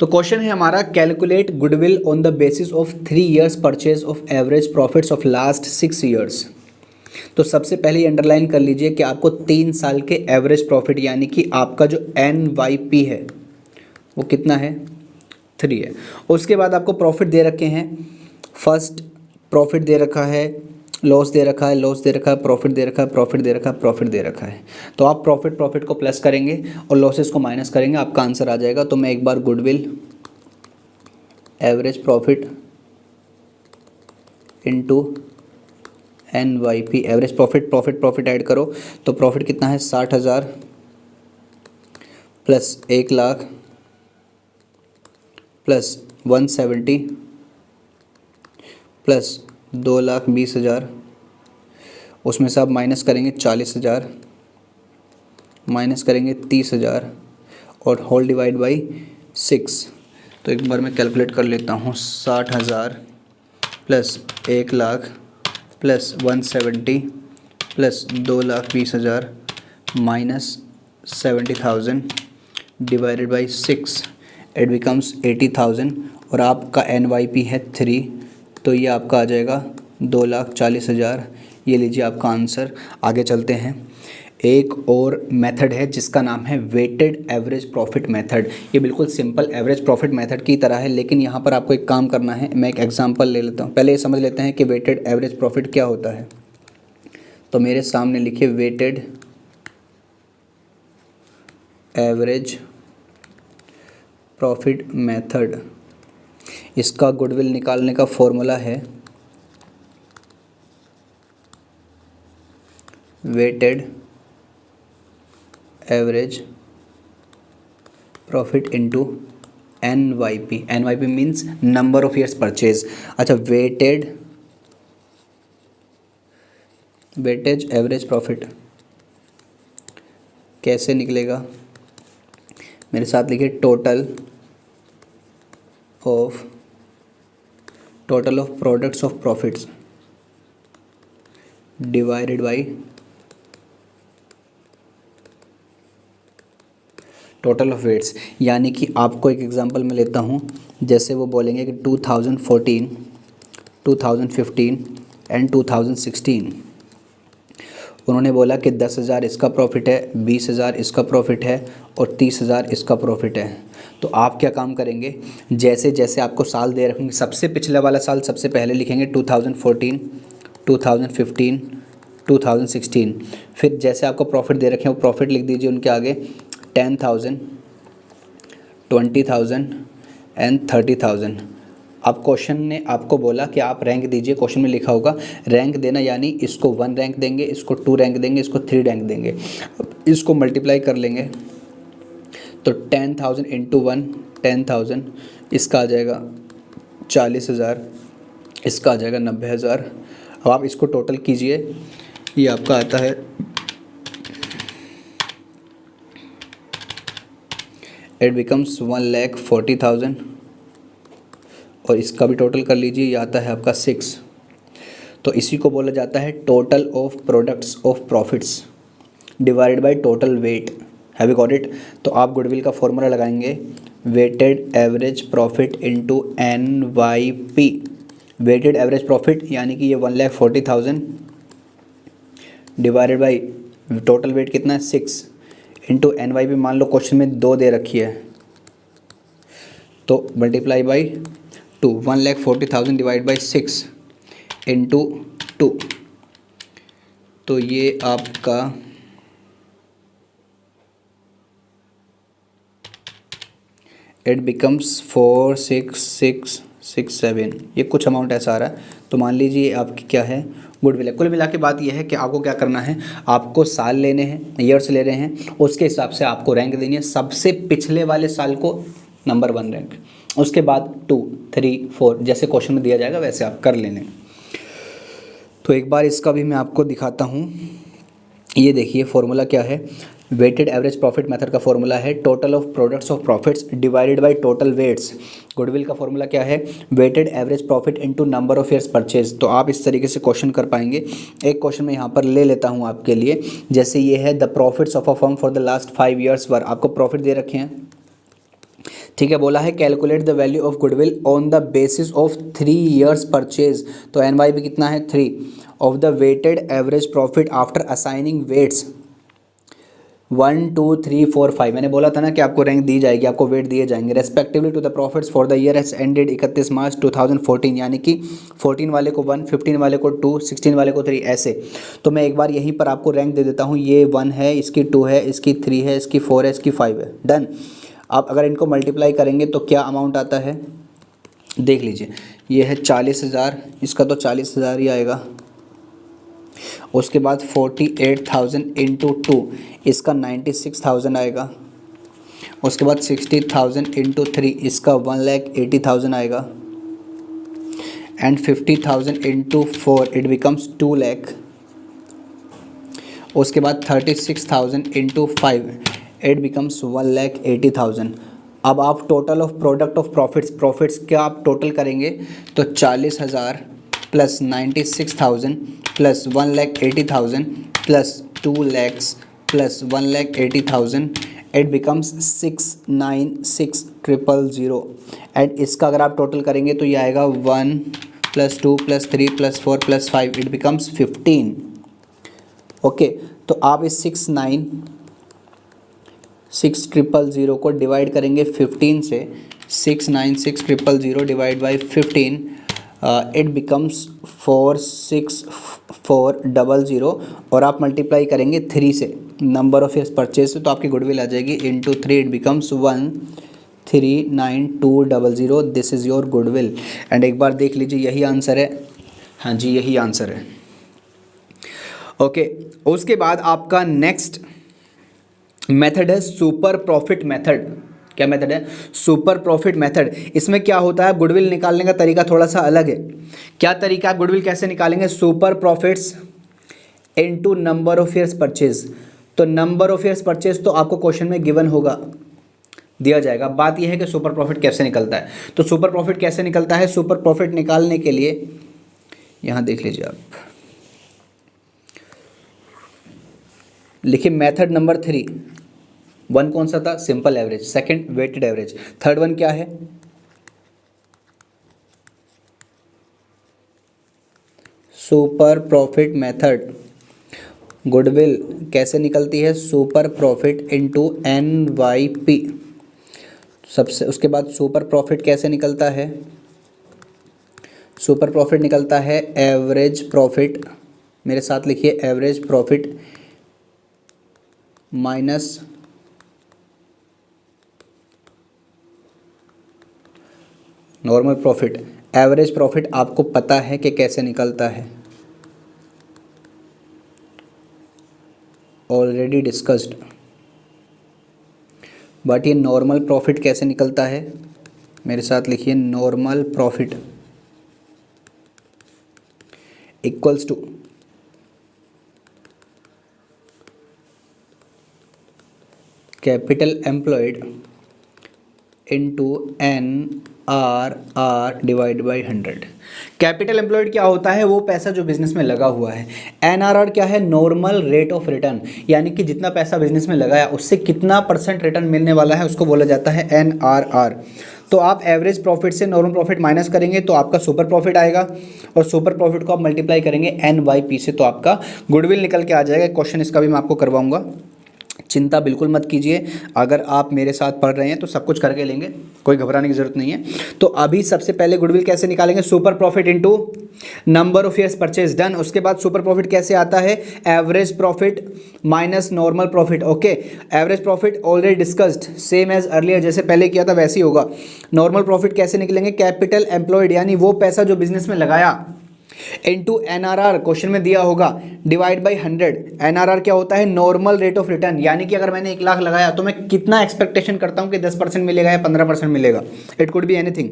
तो क्वेश्चन है हमारा, calculate goodwill on the basis of 3 years purchase of average profits of last 6 years। तो सबसे पहले अंडरलाइन कर लीजिए कि आपको 3 साल के एवरेज प्रॉफिट यानी कि आपका जो NYP है वो कितना है, 3 है। उसके बाद आपको प्रॉफिट दे रखे हैं, फर्स्ट प्रॉफिट दे रखा है, लॉस दे रखा है, लॉस दे रखा है, प्रॉफिट दे रखा है, प्रॉफिट दे रखा है, प्रॉफिट दे रखा है। तो आप प्रॉफिट को प्लस करेंगे और लॉसेस को माइनस करेंगे, आपका आंसर आ जाएगा। तो मैं एक बार goodwill average profit into NYP, average profit add करो तो प्रॉफिट कितना है, 60,000 प्लस 1 लाख प्लस 170 प्लस 2,20,000, उसमें से आप माइनस करेंगे 40,000, माइनस करेंगे 30,000 और होल डिवाइड बाई 6। तो एक बार मैं कैलकुलेट कर लेता हूँ, 60,000 plus 1 lakh plus 170 plus 2,20,000 minus 70,000 divided by 6, it becomes 80,000 और आपका NYP है 3, तो ये आपका आ जाएगा 2,40,000। ये लीजिए आपका आंसर। आगे चलते हैं, एक और मेथड है जिसका नाम है वेटेड एवरेज प्रॉफिट मेथड। ये बिल्कुल सिंपल एवरेज प्रॉफिट मेथड की तरह है, लेकिन यहाँ पर आपको एक काम करना है। मैं एक एग्जांपल ले लेता हूँ, पहले ये समझ लेते हैं कि वेटेड एवरेज प्रॉफिट क्या होता है। तो मेरे सामने लिखे वेटेड एवरेज प्रॉफिट मेथड। इसका गुडविल निकालने का फॉर्मूला है weighted average profit into NYP। NYP means number of years purchase. अच्छा, वेटेज एवरेज प्रॉफिट कैसे निकलेगा? मेरे साथ लिखिए total of products of profits divided by total of weights. यानी कि आपको एक एग्जांपल मैं लेता हूँ, जैसे वो बोलेंगे कि 2014, 2015 एंड 2016 उन्होंने बोला कि 10,000 इसका प्रॉफिट है, 20,000 इसका प्रॉफिट है और 30,000 इसका प्रॉफिट है। तो आप क्या काम करेंगे, जैसे जैसे आपको साल दे रखेंगे, सबसे पिछले वाला साल सबसे पहले लिखेंगे 2014, 2015, 2016। फिर जैसे आपको प्रॉफिट दे रखे हैं वो प्रॉफिट लिख दीजिए उनके आगे 10,000, 20,000 एंड 30,000। अब क्वेश्चन ने आपको बोला कि आप रैंक दीजिए, क्वेश्चन में लिखा होगा रैंक देना, यानी इसको 1 रैंक देंगे, इसको 2 रैंक देंगे, इसको 3 रैंक देंगे। इसको मल्टीप्लाई कर लेंगे तो 10,000 इंटू 1 10,000, इसका आ जाएगा 40,000, इसका आ जाएगा 90,000। अब आप इसको टोटल कीजिए, ये आपका आता है इट बिकम्स 1,40,000 और इसका भी टोटल कर लीजिए, ये आता है आपका 6। तो इसी को बोला जाता है total of products of profits divided by total weight. Have you got it? तो आप गुडविल का फॉर्मूला लगाएंगे weighted average profit into NYP। Weighted average profit यानी कि ये 1,40,000 डिवाइडेड बाई टोटल वेट कितना है 6 इंटू NYP। मान लो क्वेश्चन में 2 दे रखी है तो multiply by 2, 1,40,000 divide by 6 into 2। तो ये आपका इट बिकम्स 4,6,6,6,7, ये कुछ अमाउंट ऐसा आ रहा है। तो मान लीजिए आपकी क्या है गुडविल है। कुल मिला के बात यह है कि आपको क्या करना है, आपको साल लेने हैं, ईयर्स ले रहे हैं, उसके हिसाब से आपको रैंक देनी है। सबसे पिछले वाले साल को नंबर 1 रैंक, उसके बाद 2, 3, 4 जैसे क्वेश्चन में दिया जाएगा वैसे आप कर लेने। तो एक बार इसका भी मैं आपको दिखाता हूँ। ये देखिए फॉर्मूला क्या है, वेटेड एवरेज प्रॉफिट मेथड का फॉर्मूला है total of products of profits divided by total weights. Goodwill का फॉर्मूला क्या है, weighted average profit into number of years purchase. तो आप इस तरीके से क्वेश्चन कर पाएंगे। एक क्वेश्चन मैं यहाँ पर ले लेता हूँ आपके लिए, जैसे ये है the profits of a firm for the last 5 years were. आपको प्रॉफिट दे रखे हैं, ठीक है। बोला है calculate the value of goodwill on the basis of 3 years purchase. तो NYP कितना है 3 of the weighted average profit after assigning weights 1, 2, 3, 4, 5। मैंने बोला था ना कि आपको रैंक दी जाएगी, आपको वेट दिए जाएंगे respectively to the profits for the year as ended 31 March 2014। यानी कि 14 वाले को 1, 15 वाले को 2, 16 वाले को 3 ऐसे। तो मैं एक बार यहीं पर आपको रैंक दे देता हूँ, ये 1 है, इसकी 2 है, इसकी 3 है, इसकी 4 है, इसकी 5 है। डन। आप अगर इनको मल्टीप्लाई करेंगे तो क्या अमाउंट आता है देख लीजिए। ये है 40,000, इसका तो 40,000 ही आएगा। उसके बाद 48,000 इंटू 2, इसका 96,000 आएगा। उसके बाद 60,000 इंटू 3, इसका 1,80,000 आएगा। And 50,000 into 4 it becomes 2 lakh. उसके बाद 36,000 इंटू 5 इट बिकम्स 1,80,000। अब आप total of product of profits क्या आप टोटल करेंगे तो 40,000 plus 96,000 plus 1,80,000 plus 2 lakhs plus 1,80,000 it becomes 6,96,000। And इसका अगर आप टोटल करेंगे तो ये आएगा 1 plus 2 plus 3 plus 4 plus 5 it becomes 15। Okay, तो आप इस 6,96,000 को डिवाइड करेंगे 15 से। 6,96,000 डिवाइड बाई 15 इट बिकम्स 46400 और आप मल्टीप्लाई करेंगे 3 से, नंबर ऑफ ईयर्स परचेज से, तो आपकी गुडविल आ जाएगी into 3, it becomes 139,200। This is your goodwill. And एक बार देख लीजिए यही आंसर है, हाँ जी यही आंसर है। ओके, उसके बाद आपका नेक्स्ट मेथड है सुपर प्रॉफिट मेथड। क्या मेथड है? Super profit method. इसमें क्या होता है, गुडविल निकालने का तरीका थोड़ा सा अलग है। क्या तरीका, गुडविल कैसे निकालेंगे? Super profits into number of years purchase. तो नंबर ऑफ ईयर्स परचेज तो आपको क्वेश्चन में गिवन होगा, दिया जाएगा। बात यह है कि सुपर प्रॉफिट कैसे निकलता है। तो सुपर प्रॉफिट कैसे निकलता है? सुपर प्रॉफिट निकालने के लिए यहाँ देख लीजिए आप, लिखिए मेथड नंबर 3। 1 कौन सा था? Simple average. Second weighted average. Third one क्या है? Super profit method. गुडविल कैसे निकलती है? Super profit into NYP। सबसे उसके बाद सुपर प्रॉफिट कैसे निकलता है? सुपर प्रॉफिट निकलता है एवरेज प्रॉफिट। मेरे साथ लिखिए, average profit minus normal profit. Average profit आपको पता है कि कैसे निकलता है, ऑलरेडी डिस्कस्ड। बट ये नॉर्मल प्रॉफिट कैसे निकलता है? मेरे साथ लिखिए, normal profit equals to capital employed into NRR divide by 100। Capital employed क्या होता है? वो पैसा जो बिजनेस में लगा हुआ है। NRR क्या है? नॉर्मल रेट ऑफ रिटर्न, यानी कि जितना पैसा बिजनेस में लगाया उससे कितना % रिटर्न मिलने वाला है, उसको बोला जाता है NRR। तो आप एवरेज प्रॉफिट से नॉर्मल प्रॉफिट माइनस करेंगे तो आपका सुपर प्रॉफिट आएगा, और सुपर प्रॉफिट को आप मल्टीप्लाई करेंगे NYP से, तो आपका गुडविल निकल के आ जाएगा। क्वेश्चन इसका भी मैं आपको करवाऊंगा, चिंता बिल्कुल मत कीजिए। अगर आप मेरे साथ पढ़ रहे हैं तो सब कुछ करके लेंगे, कोई घबराने की ज़रूरत नहीं है। तो अभी सबसे पहले गुडविल कैसे निकालेंगे? Super profit into number of years purchase, done. उसके बाद सुपर प्रॉफिट कैसे आता है? Average profit minus normal profit. Okay, average profit already discussed, same as earlier, जैसे पहले किया था वैसे ही होगा। नॉर्मल प्रॉफिट कैसे निकलेंगे? कैपिटल एम्प्लॉयड, यानी वो पैसा जो बिजनेस में लगाया, इनटू NRR, क्वेश्चन में दिया होगा, डिवाइड बाई 100। NRR क्या होता है? नॉर्मल रेट ऑफ रिटर्न, यानी कि अगर मैंने 1 लाख लगाया तो मैं कितना एक्सपेक्टेशन करता हूं कि 10% मिलेगा या 15% मिलेगा। It could be anything,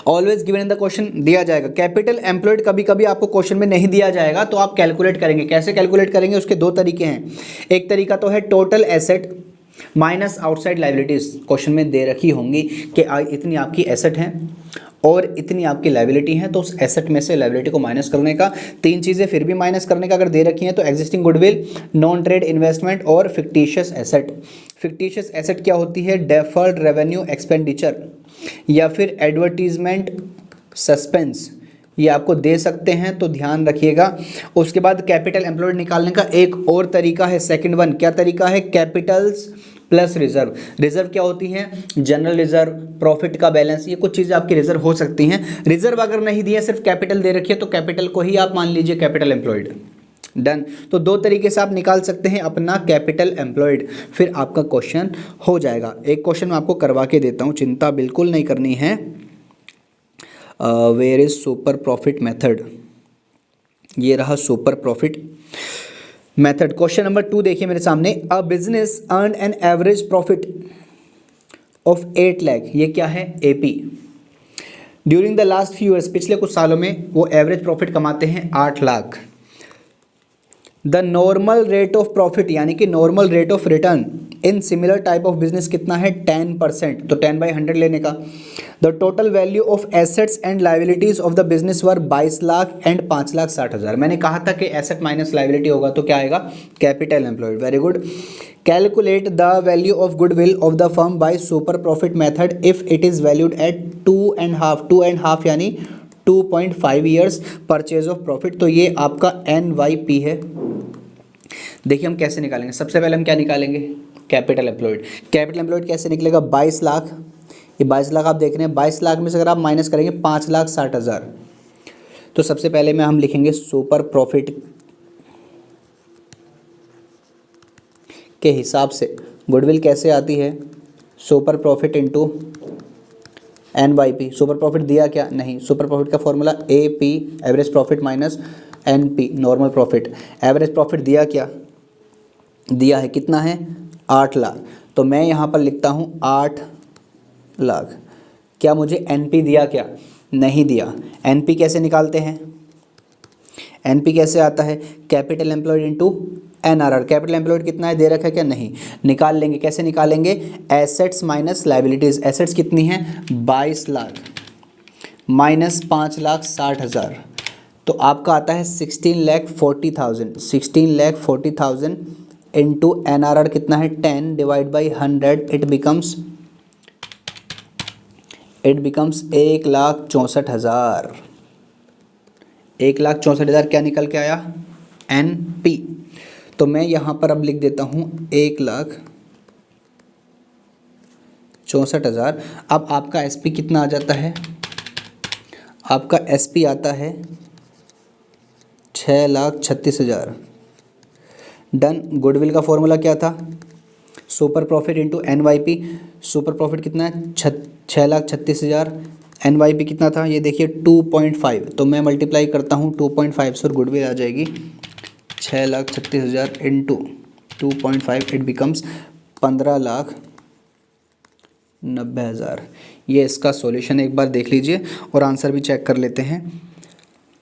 always given in the question दिया जाएगा। कैपिटल एम्प्लॉयड कभी कभी आपको क्वेश्चन में नहीं दिया जाएगा तो आप कैलकुलेट करेंगे। कैसे कैलकुलेट करेंगे? उसके 2 तरीके हैं। एक तरीका तो है total asset minus outside liabilities. Question में दे रखी होंगी कि इतनी आपकी एसेट है और इतनी आपकी लाइबिलिटी है, तो उस एसेट में से लाइबिलिटी को माइनस करने का। 3 चीज़ें फिर भी माइनस करने का अगर दे रखी हैं तो existing goodwill, non trade investment और फिक्टिशियस एसेट। फिक्टिशियस एसेट क्या होती है? डेफर्ड रेवेन्यू एक्सपेंडिचर या फिर एडवर्टीजमेंट सस्पेंस, ये आपको दे सकते हैं, तो ध्यान रखिएगा। उसके बाद कैपिटल एम्प्लॉयड निकालने का एक और तरीका है, सेकंड वन। क्या तरीका है? Capitals plus reserve. रिजर्व क्या होती है? जनरल रिजर्व, प्रॉफिट का बैलेंस, ये कुछ चीज़ें आपकी रिजर्व हो सकती हैं। रिजर्व अगर नहीं दिए, सिर्फ कैपिटल दे रखी है, तो कैपिटल को ही आप मान लीजिए कैपिटल एम्प्लॉयड, डन। तो 2 तरीके से आप निकाल सकते हैं अपना कैपिटल एम्प्लॉयड, फिर आपका क्वेश्चन हो जाएगा। एक क्वेश्चन मैं आपको करवा के देता हूँ, चिंता बिल्कुल नहीं करनी है। Where is super profit method? ये रहा super profit method. Question number 2 देखिए मेरे सामने। A business earn an average profit of 8 lakh, ये क्या है? AP। During the last few years, पिछले कुछ सालों में वो एवरेज प्रॉफिट कमाते हैं 8 lakh. The normal rate of profit, यानी कि normal rate of return in similar type of business कितना है? 10%, तो 10/100 लेने का। The total value of assets and liabilities of the business were 22 lakh and 5,60,000। मैंने कहा था कि एसेट माइनस लाइबिलिटी होगा तो क्या आएगा? Capital employed. Very good. Calculate the value of goodwill of the firm by super profit method if it is valued at 2.5 यानी 2.5 years purchase of profit. तो ये आपका NYP है। देखिए हम कैसे निकालेंगे। सबसे पहले हम क्या निकालेंगे? Capital employed. कैपिटल एम्प्लॉयड कैसे निकलेगा? 22 लाख ये 22 लाख आप देख रहे हैं, 22 लाख में से अगर आप माइनस करेंगे 5,60,000, तो सबसे पहले में हम लिखेंगे सुपर प्रॉफिट के हिसाब से गुडविल कैसे आती है, super profit into NYP। Super profit दिया क्या, नहीं, सुपर प्रॉफिट का formula AP average profit minus NP normal profit. Average profit दिया क्या, दिया है कितना है 8 लाख, तो मैं यहाँ पर लिखता हूँ 8 लाख। क्या मुझे NP दिया क्या, नहीं दिया। NP कैसे निकालते हैं, NP कैसे आता है, capital employed into NRR। Capital employed कितना है, दे रखा है क्या, नहीं, निकाल लेंगे। कैसे निकालेंगे, एसेट्स माइनस लाइबिलिटीज़। एसेट्स कितनी है 22 लाख माइनस 5,60,000, तो आपका आता है 16,40,000। 16,40,000 इंटू NRR कितना है 10 डिवाइड बाई 100, इट बिकम्स 1,64,000। 1,64,000 क्या निकल के आया, NP। तो मैं यहाँ पर अब लिख देता हूँ 1,64,000। अब आपका SP कितना आ जाता है, आपका SP आता है 6,36,000। डन। गुडविल का फॉर्मूला क्या था, super profit into NYP। Super profit कितना है 6,36,000, NYP कितना था, ये देखिए 2.5, तो मैं मल्टीप्लाई करता हूँ 2.5 से और गुडविल आ जाएगी 6,36,000 इंटू 2.5, इट बिकम्स 15,90,000। ये इसका सॉल्यूशन एक बार देख लीजिए और आंसर भी चेक कर लेते हैं।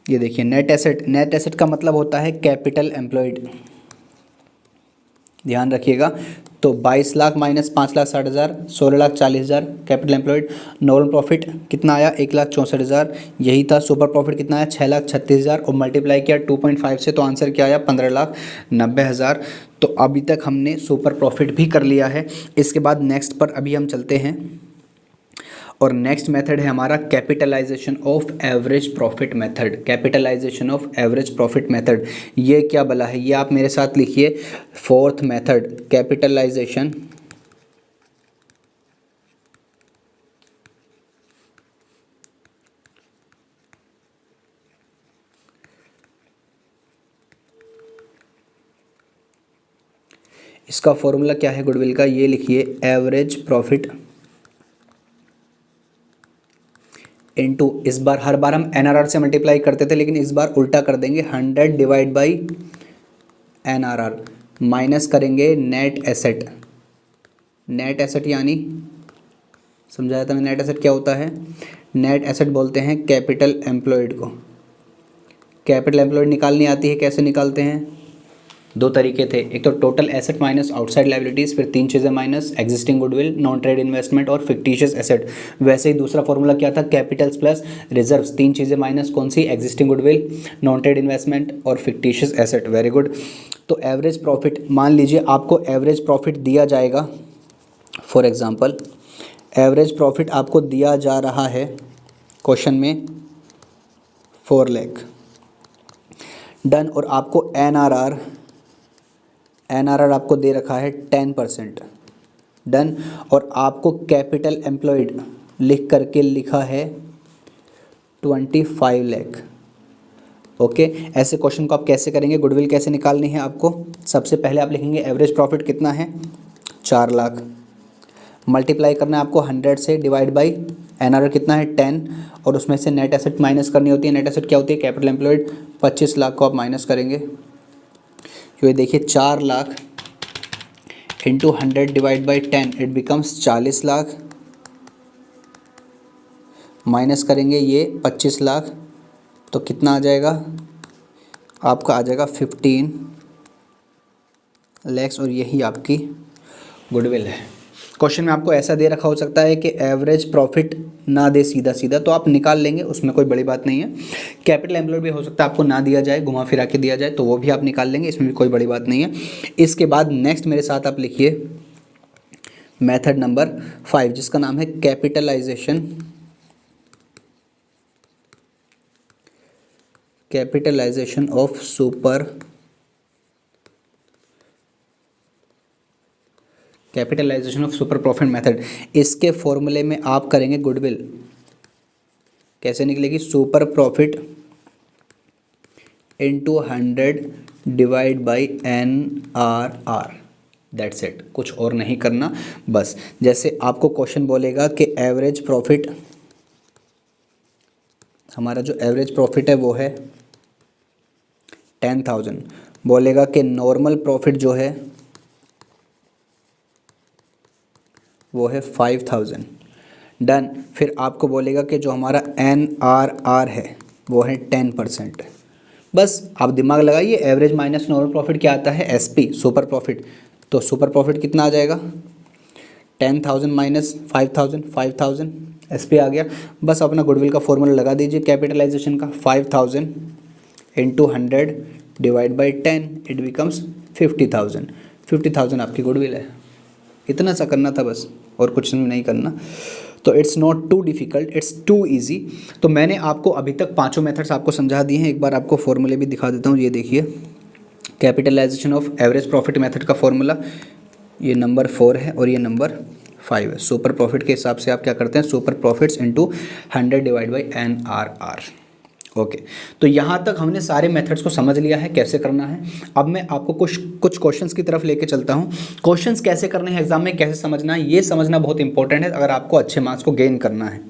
ये देखिए नेट एसेट, नेट एसेट का मतलब होता है कैपिटल एम्प्लॉयड, ध्यान रखिएगा। तो 22 lakh minus 5,60,000, 16,40,000 capital employed. Normal profit कितना आया 1,64,000, यही था। सुपर प्रॉफिट कितना आया 6,36,000 और मल्टीप्लाई किया 2.5 से, तो आंसर क्या आया 15,90,000। तो अभी तक हमने सुपर प्रॉफिट भी कर लिया है। इसके बाद नेक्स्ट पर अभी हम चलते हैं और नेक्स्ट मेथड है हमारा capitalisation of average profit method. Capitalisation of average profit method, ये क्या बला है, ये आप मेरे साथ लिखिए। फोर्थ मेथड कैपिटलाइजेशन इसका फॉर्मूला क्या है गुडविल का, ये लिखिए एवरेज प्रॉफिट इनटू, इस बार हर बार हम NRR से मल्टीप्लाई करते थे, लेकिन इस बार उल्टा कर देंगे 100 डिवाइड बाई NRR माइनस करेंगे नेट एसेट। नेट एसेट यानी समझाया था मैं, नेट एसेट क्या होता है, नेट एसेट बोलते हैं कैपिटल एम्प्लॉयड को। कैपिटल एम्प्लॉयड निकालनी आती है, कैसे निकालते हैं, दो तरीके थे, एक तो total asset minus outside liabilities, फिर तीन चीज़ें minus existing goodwill, non trade investment और फिक्टिशियस एसेट। वैसे ही दूसरा फॉर्मूला क्या था, कैपिटल्स प्लस रिजर्व्स, तीन चीज़ें माइनस कौन सी, existing goodwill, non trade investment और फिक्टिशियस एसेट। Very good. तो एवरेज प्रॉफिट, मान लीजिए आपको एवरेज प्रॉफिट दिया जाएगा, फॉर एग्जाम्पल एवरेज प्रॉफिट आपको दिया जा रहा है क्वेश्चन में 4 लाख। डन। और आपको NRR आपको दे रखा है 10%। डन। और आपको कैपिटल एम्प्लॉयड लिख करके लिखा है 25 लाख। ओके, ऐसे क्वेश्चन को आप कैसे करेंगे, गुडविल कैसे निकालनी है आपको, सबसे पहले आप लिखेंगे एवरेज प्रॉफिट कितना है 4 लाख, मल्टीप्लाई करना है आपको 100 से, डिवाइड बाई NRR कितना है 10, और उसमें से नेट एसेट माइनस करनी होती है। नेट एसेट क्या होती है, कैपिटल एम्प्लॉयड। 25 लाख को आप माइनस करेंगे, तो ये देखिए 4 lakh into 100 divide by 10, it becomes 40 lakh, minus करेंगे ये 25 लाख, तो कितना आ जाएगा आपका, आ जाएगा 15 लाख, और यही आपकी गुडविल है। क्वेश्चन में आपको ऐसा दे रखा हो सकता है कि एवरेज प्रॉफिट ना दे सीधा सीधा, तो आप निकाल लेंगे, उसमें कोई बड़ी बात नहीं है। कैपिटल एम्प्लॉयड भी हो सकता है आपको ना दिया जाए, घुमा फिरा के दिया जाए, तो वो भी आप निकाल लेंगे, इसमें भी कोई बड़ी बात नहीं है। इसके बाद नेक्स्ट मेरे साथ आप लिखिए मेथड नंबर 5, जिसका नाम है capitalisation of super capitalisation of super profit method, इसके फॉर्मूले में आप करेंगे गुडविल, कैसे निकलेगी, super profit into 100 divide by NRR, that's it, कुछ और नहीं करना। बस जैसे आपको क्वेश्चन बोलेगा कि एवरेज प्रॉफिट, हमारा जो एवरेज प्रॉफिट है वो है 10,000, बोलेगा कि नॉर्मल प्रॉफिट जो है वो है 5,000, डन। फिर आपको बोलेगा कि जो हमारा NRR है वो है 10%। बस आप दिमाग लगाइए, एवरेज माइनस नॉर्मल प्रॉफिट क्या आता है, SP, सुपर प्रॉफिट। तो सुपर प्रॉफिट कितना आ जाएगा, 10,000 माइनस 5,000, 5,000 SP आ गया। बस अपना गुडविल का फॉर्मूला लगा दीजिए कैपिटलाइजेशन का, 5,000 into 100 divide by 10, it becomes 50,000। 50,000 आपकी गुडविल है। इतना सा करना था बस, और कुछ नहीं करना। तो it's not too difficult, it's too easy. तो मैंने आपको अभी तक पांचों मेथड्स आपको समझा दिए हैं। एक बार आपको फॉर्मूले भी दिखा देता हूँ, ये देखिए, capitalisation of average profit method का फॉर्मूला ये नंबर 4 है और ये नंबर 5 है। सुपर प्रॉफिट के हिसाब से आप क्या करते हैं, super profits into 100 divide by NRR। Okay, तो यहाँ तक हमने सारे मेथड्स को समझ लिया है कैसे करना है। अब मैं आपको कुछ क्वेश्चंस की तरफ लेके चलता हूँ। क्वेश्चंस कैसे करने हैं एग्जाम में, कैसे समझना है, ये समझना बहुत इंपॉर्टेंट है अगर आपको अच्छे मार्क्स को गेन करना है।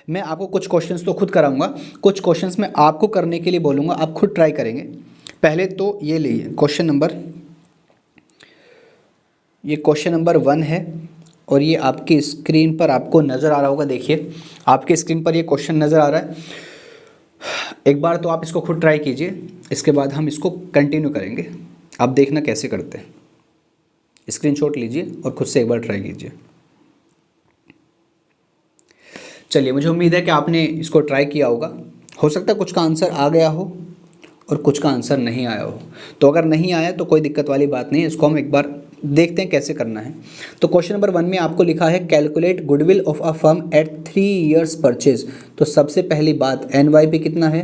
मैं आपको कुछ क्वेश्चंस तो खुद कराऊंगा, कुछ क्वेश्चंस मैं आपको करने के लिए बोलूँगा, आप खुद ट्राई करेंगे। पहले तो ये लीजिए क्वेश्चन नंबर 1 है और ये आपकी स्क्रीन पर आपको नज़र आ रहा होगा। देखिए आपकी स्क्रीन पर ये क्वेश्चन नज़र आ रहा है। एक बार तो आप इसको खुद ट्राई कीजिए, इसके बाद हम इसको कंटिन्यू करेंगे। आप देखना कैसे करते हैं, स्क्रीनशॉट लीजिए और खुद से एक बार ट्राई कीजिए। चलिए, मुझे उम्मीद है कि आपने इसको ट्राई किया होगा। हो सकता है कुछ का आंसर आ गया हो और कुछ का आंसर नहीं आया हो। तो अगर नहीं आया तो कोई दिक्कत वाली बात नहीं है, इसको हम एक बार देखते हैं कैसे करना है। तो क्वेश्चन नंबर 1 में आपको लिखा है calculate goodwill of a firm at 3 years purchase. तो सबसे पहली बात NYP कितना है,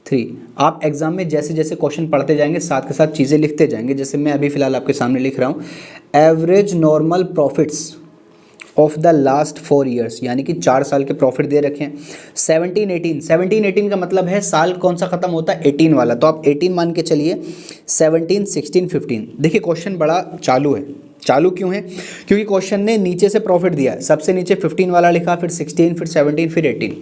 3। आप एग्जाम में जैसे जैसे क्वेश्चन पढ़ते जाएंगे साथ के साथ चीज़ें लिखते जाएंगे। जैसे मैं अभी फिलहाल आपके सामने लिख रहा हूँ, average normal profits of the last 4 years, यानी कि 4 साल के प्रॉफिट दे रखे हैं। 17 18 का मतलब है साल कौन सा खत्म होता है, 18 वाला, तो आप 18 मान के चलिए। 17 16 15। देखिए क्वेश्चन बड़ा चालू है। चालू क्यों है, क्योंकि क्वेश्चन ने नीचे से प्रॉफिट दिया है, सबसे नीचे 15 वाला लिखा, फिर 16, फिर 17, फिर 18।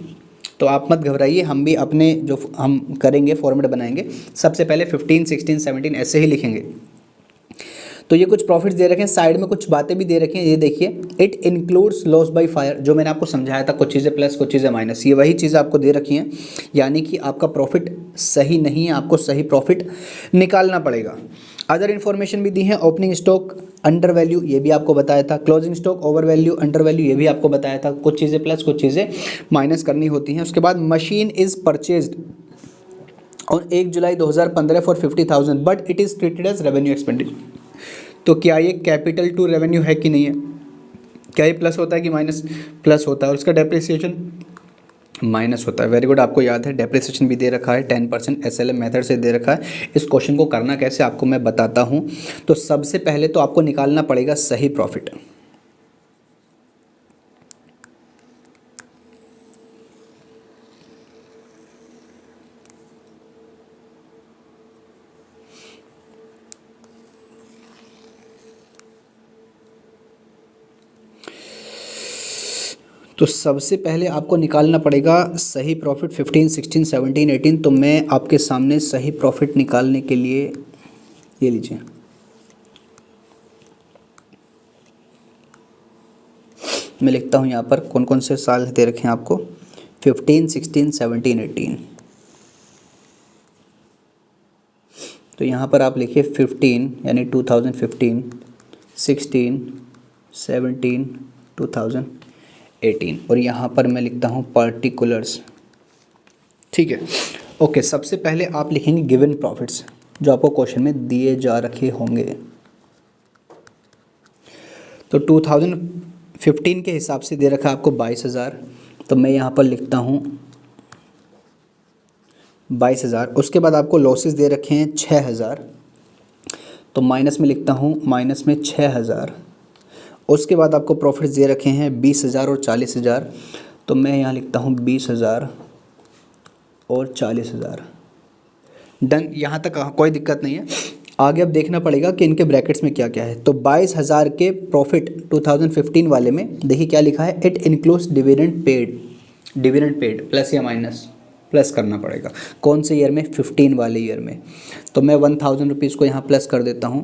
तो आप मत घबराइए, हम भी अपने जो हम करेंगे फॉर्मेट बनाएंगे, सबसे पहले 15 16 17 ऐसे ही लिखेंगे। तो ये कुछ प्रॉफिट्स दे रखे हैं, साइड में कुछ बातें भी दे रखी हैं। ये देखिए, it includes loss by fire, जो मैंने आपको समझाया था, कुछ चीज़ें प्लस कुछ चीज़ें माइनस, ये वही चीज़ें आपको दे रखी हैं। यानी कि आपका प्रॉफिट सही नहीं है, आपको सही प्रॉफिट निकालना पड़ेगा। अदर इन्फॉर्मेशन भी दी है, ओपनिंग स्टॉक अंडर वैल्यू, ये भी आपको बताया था, closing stock over value under value, ये भी आपको बताया था। कुछ चीज़ें प्लस कुछ चीज़ें माइनस करनी होती हैं। उसके बाद machine is purchased on 1 July 2015 for 50,000 but it is treated as revenue expenditure. तो क्या ये कैपिटल टू रेवेन्यू है कि नहीं है, क्या ये प्लस होता है कि माइनस, प्लस होता है। और उसका डेप्रिसिएशन माइनस होता है। वेरी गुड, आपको याद है डेप्रिसिएशन भी दे रखा है, 10% SLM मेथड से दे रखा है। इस क्वेश्चन को करना कैसे आपको मैं बताता हूँ। तो सबसे पहले तो आपको निकालना पड़ेगा सही प्रॉफिट। तो सबसे पहले आपको निकालना पड़ेगा सही प्रॉफिट 15 16 17 18। तो मैं आपके सामने सही प्रॉफिट निकालने के लिए ये लीजिए, मैं लिखता हूँ यहाँ पर कौन कौन से साल दे रखे हैं आपको, 15 16 17 18। तो यहाँ पर आप लिखिए 15 यानी 2015, 16 17 2018, और यहाँ पर मैं लिखता हूँ पर्टिकुलर्स। ठीक है, ओके। सबसे पहले आप लिखेंगे गिवन प्रॉफिट्स जो आपको क्वेश्चन में दिए जा रखे होंगे। तो 2015 के हिसाब से दे रखा है आपको 22,000, तो मैं यहाँ पर लिखता हूँ 22,000। उसके बाद आपको लॉसेस दे रखे हैं 6,000, तो माइनस में लिखता हूँ, माइनस में 6,000। उसके बाद आपको प्रॉफिट्स दे रखे हैं 20,000 और 40,000, तो मैं यहाँ लिखता हूँ 20,000 और 40,000। डन, यहाँ तक कोई दिक्कत नहीं है। आगे अब देखना पड़ेगा कि इनके ब्रैकेट्स में क्या क्या है। तो 22,000 के प्रॉफिट 2015 वाले में देखिए क्या लिखा है, it includes dividend paid. Dividend paid plus या माइनस, प्लस करना पड़ेगा। कौन से ईयर में? 15 वाले ईयर में। तो मैं 1,000 रुपीज़ को यहाँ प्लस कर देता हूँ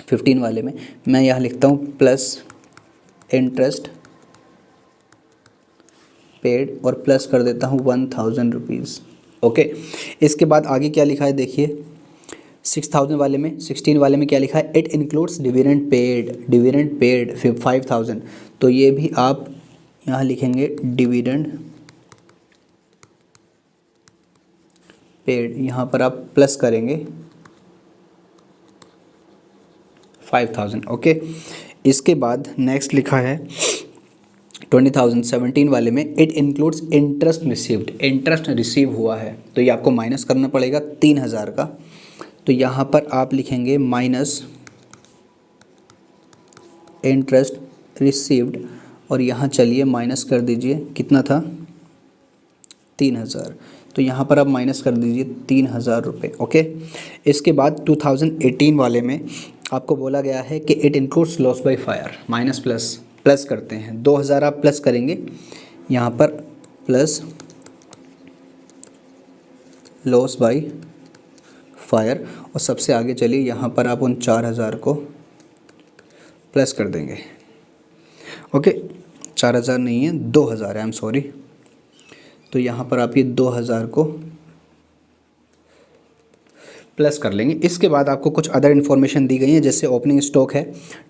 15 वाले में। मैं यहाँ लिखता हूँ प्लस इंटरेस्ट पेड और प्लस कर देता हूँ 1,000 रुपीज़। ओके, इसके बाद आगे क्या लिखा है देखिए 6,000 वाले में, 16 वाले में क्या लिखा है, it includes dividend paid. Dividend paid 5,000, तो ये भी आप यहाँ लिखेंगे डिविडेंड पेड, यहाँ पर आप प्लस करेंगे 5,000। ओके, इसके बाद नेक्स्ट लिखा है 20,017 वाले में, it includes interest received. Interest receive हुआ है तो ये आपको माइनस करना पड़ेगा 3,000 का। तो यहाँ पर आप लिखेंगे माइनस इंटरेस्ट रिसीव्ड और यहाँ चलिए माइनस कर दीजिए, कितना था 3,000। तो यहाँ पर आप माइनस कर दीजिए 3,000 रुपये। ओके, इसके बाद 2018 वाले में आपको बोला गया है कि it includes loss by fire. Minus plus plus करते हैं, 2,000 आप प्लस करेंगे यहाँ पर, प्लस लॉस बाय फायर और सबसे आगे चलिए यहाँ पर आप उन 4,000 को प्लस कर देंगे। ओके, 4,000 नहीं है 2,000 है, आई एम सॉरी। तो यहाँ पर आप ये 2,000 को प्लस कर लेंगे। इसके बाद आपको कुछ अदर इन्फॉर्मेशन दी गई है, जैसे ओपनिंग स्टॉक है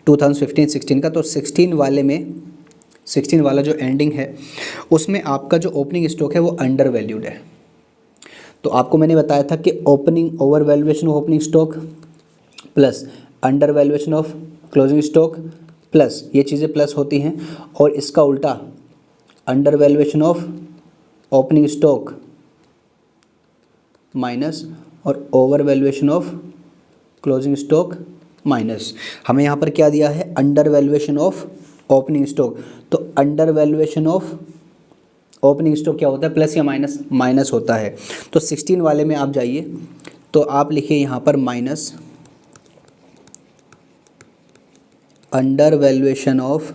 2015-16 का। तो 16 वाले में, 16 वाला जो एंडिंग है उसमें आपका जो ओपनिंग स्टॉक है वो अंडर वैल्यूड है। तो आपको मैंने बताया था कि opening over valuation of opening stock plus under valuation of closing stock plus, ये चीज़ें प्लस होती हैं। और इसका उल्टा under valuation of opening stock minus और over valuation of closing stock minus. हमें यहाँ पर क्या दिया है, under valuation of opening stock. तो under valuation of opening stock क्या होता है, प्लस या माइनस? माइनस होता है। तो 16 वाले में आप जाइए तो आप लिखिए यहाँ पर minus under valuation of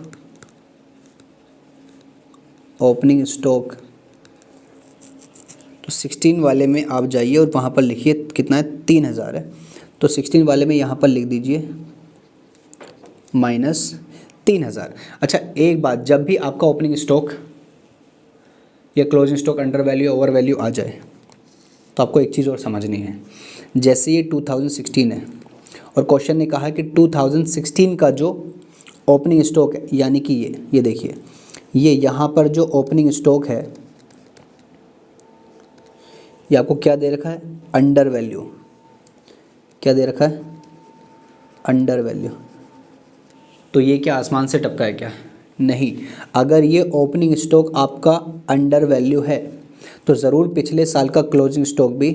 opening stock. तो 16 वाले में आप जाइए और वहाँ पर लिखिए कितना है, 3,000 है। तो 16 वाले में यहाँ पर लिख दीजिए माइनस 3,000। अच्छा, एक बात, जब भी आपका ओपनिंग स्टॉक या closing stock under value over value आ जाए तो आपको एक चीज़ और समझनी है। जैसे ये 2016 है और क्वेश्चन ने कहा कि 2016 का जो ओपनिंग स्टॉक है, यानी कि ये देखिए, ये यहाँ पर जो ओपनिंग स्टॉक है ये आपको क्या दे रखा है, अंडर वैल्यू। क्या दे रखा है, अंडर वैल्यू। तो ये क्या आसमान से टपका है क्या? नहीं। अगर ये ओपनिंग स्टॉक आपका अंडर वैल्यू है तो ज़रूर पिछले साल का क्लोजिंग स्टॉक भी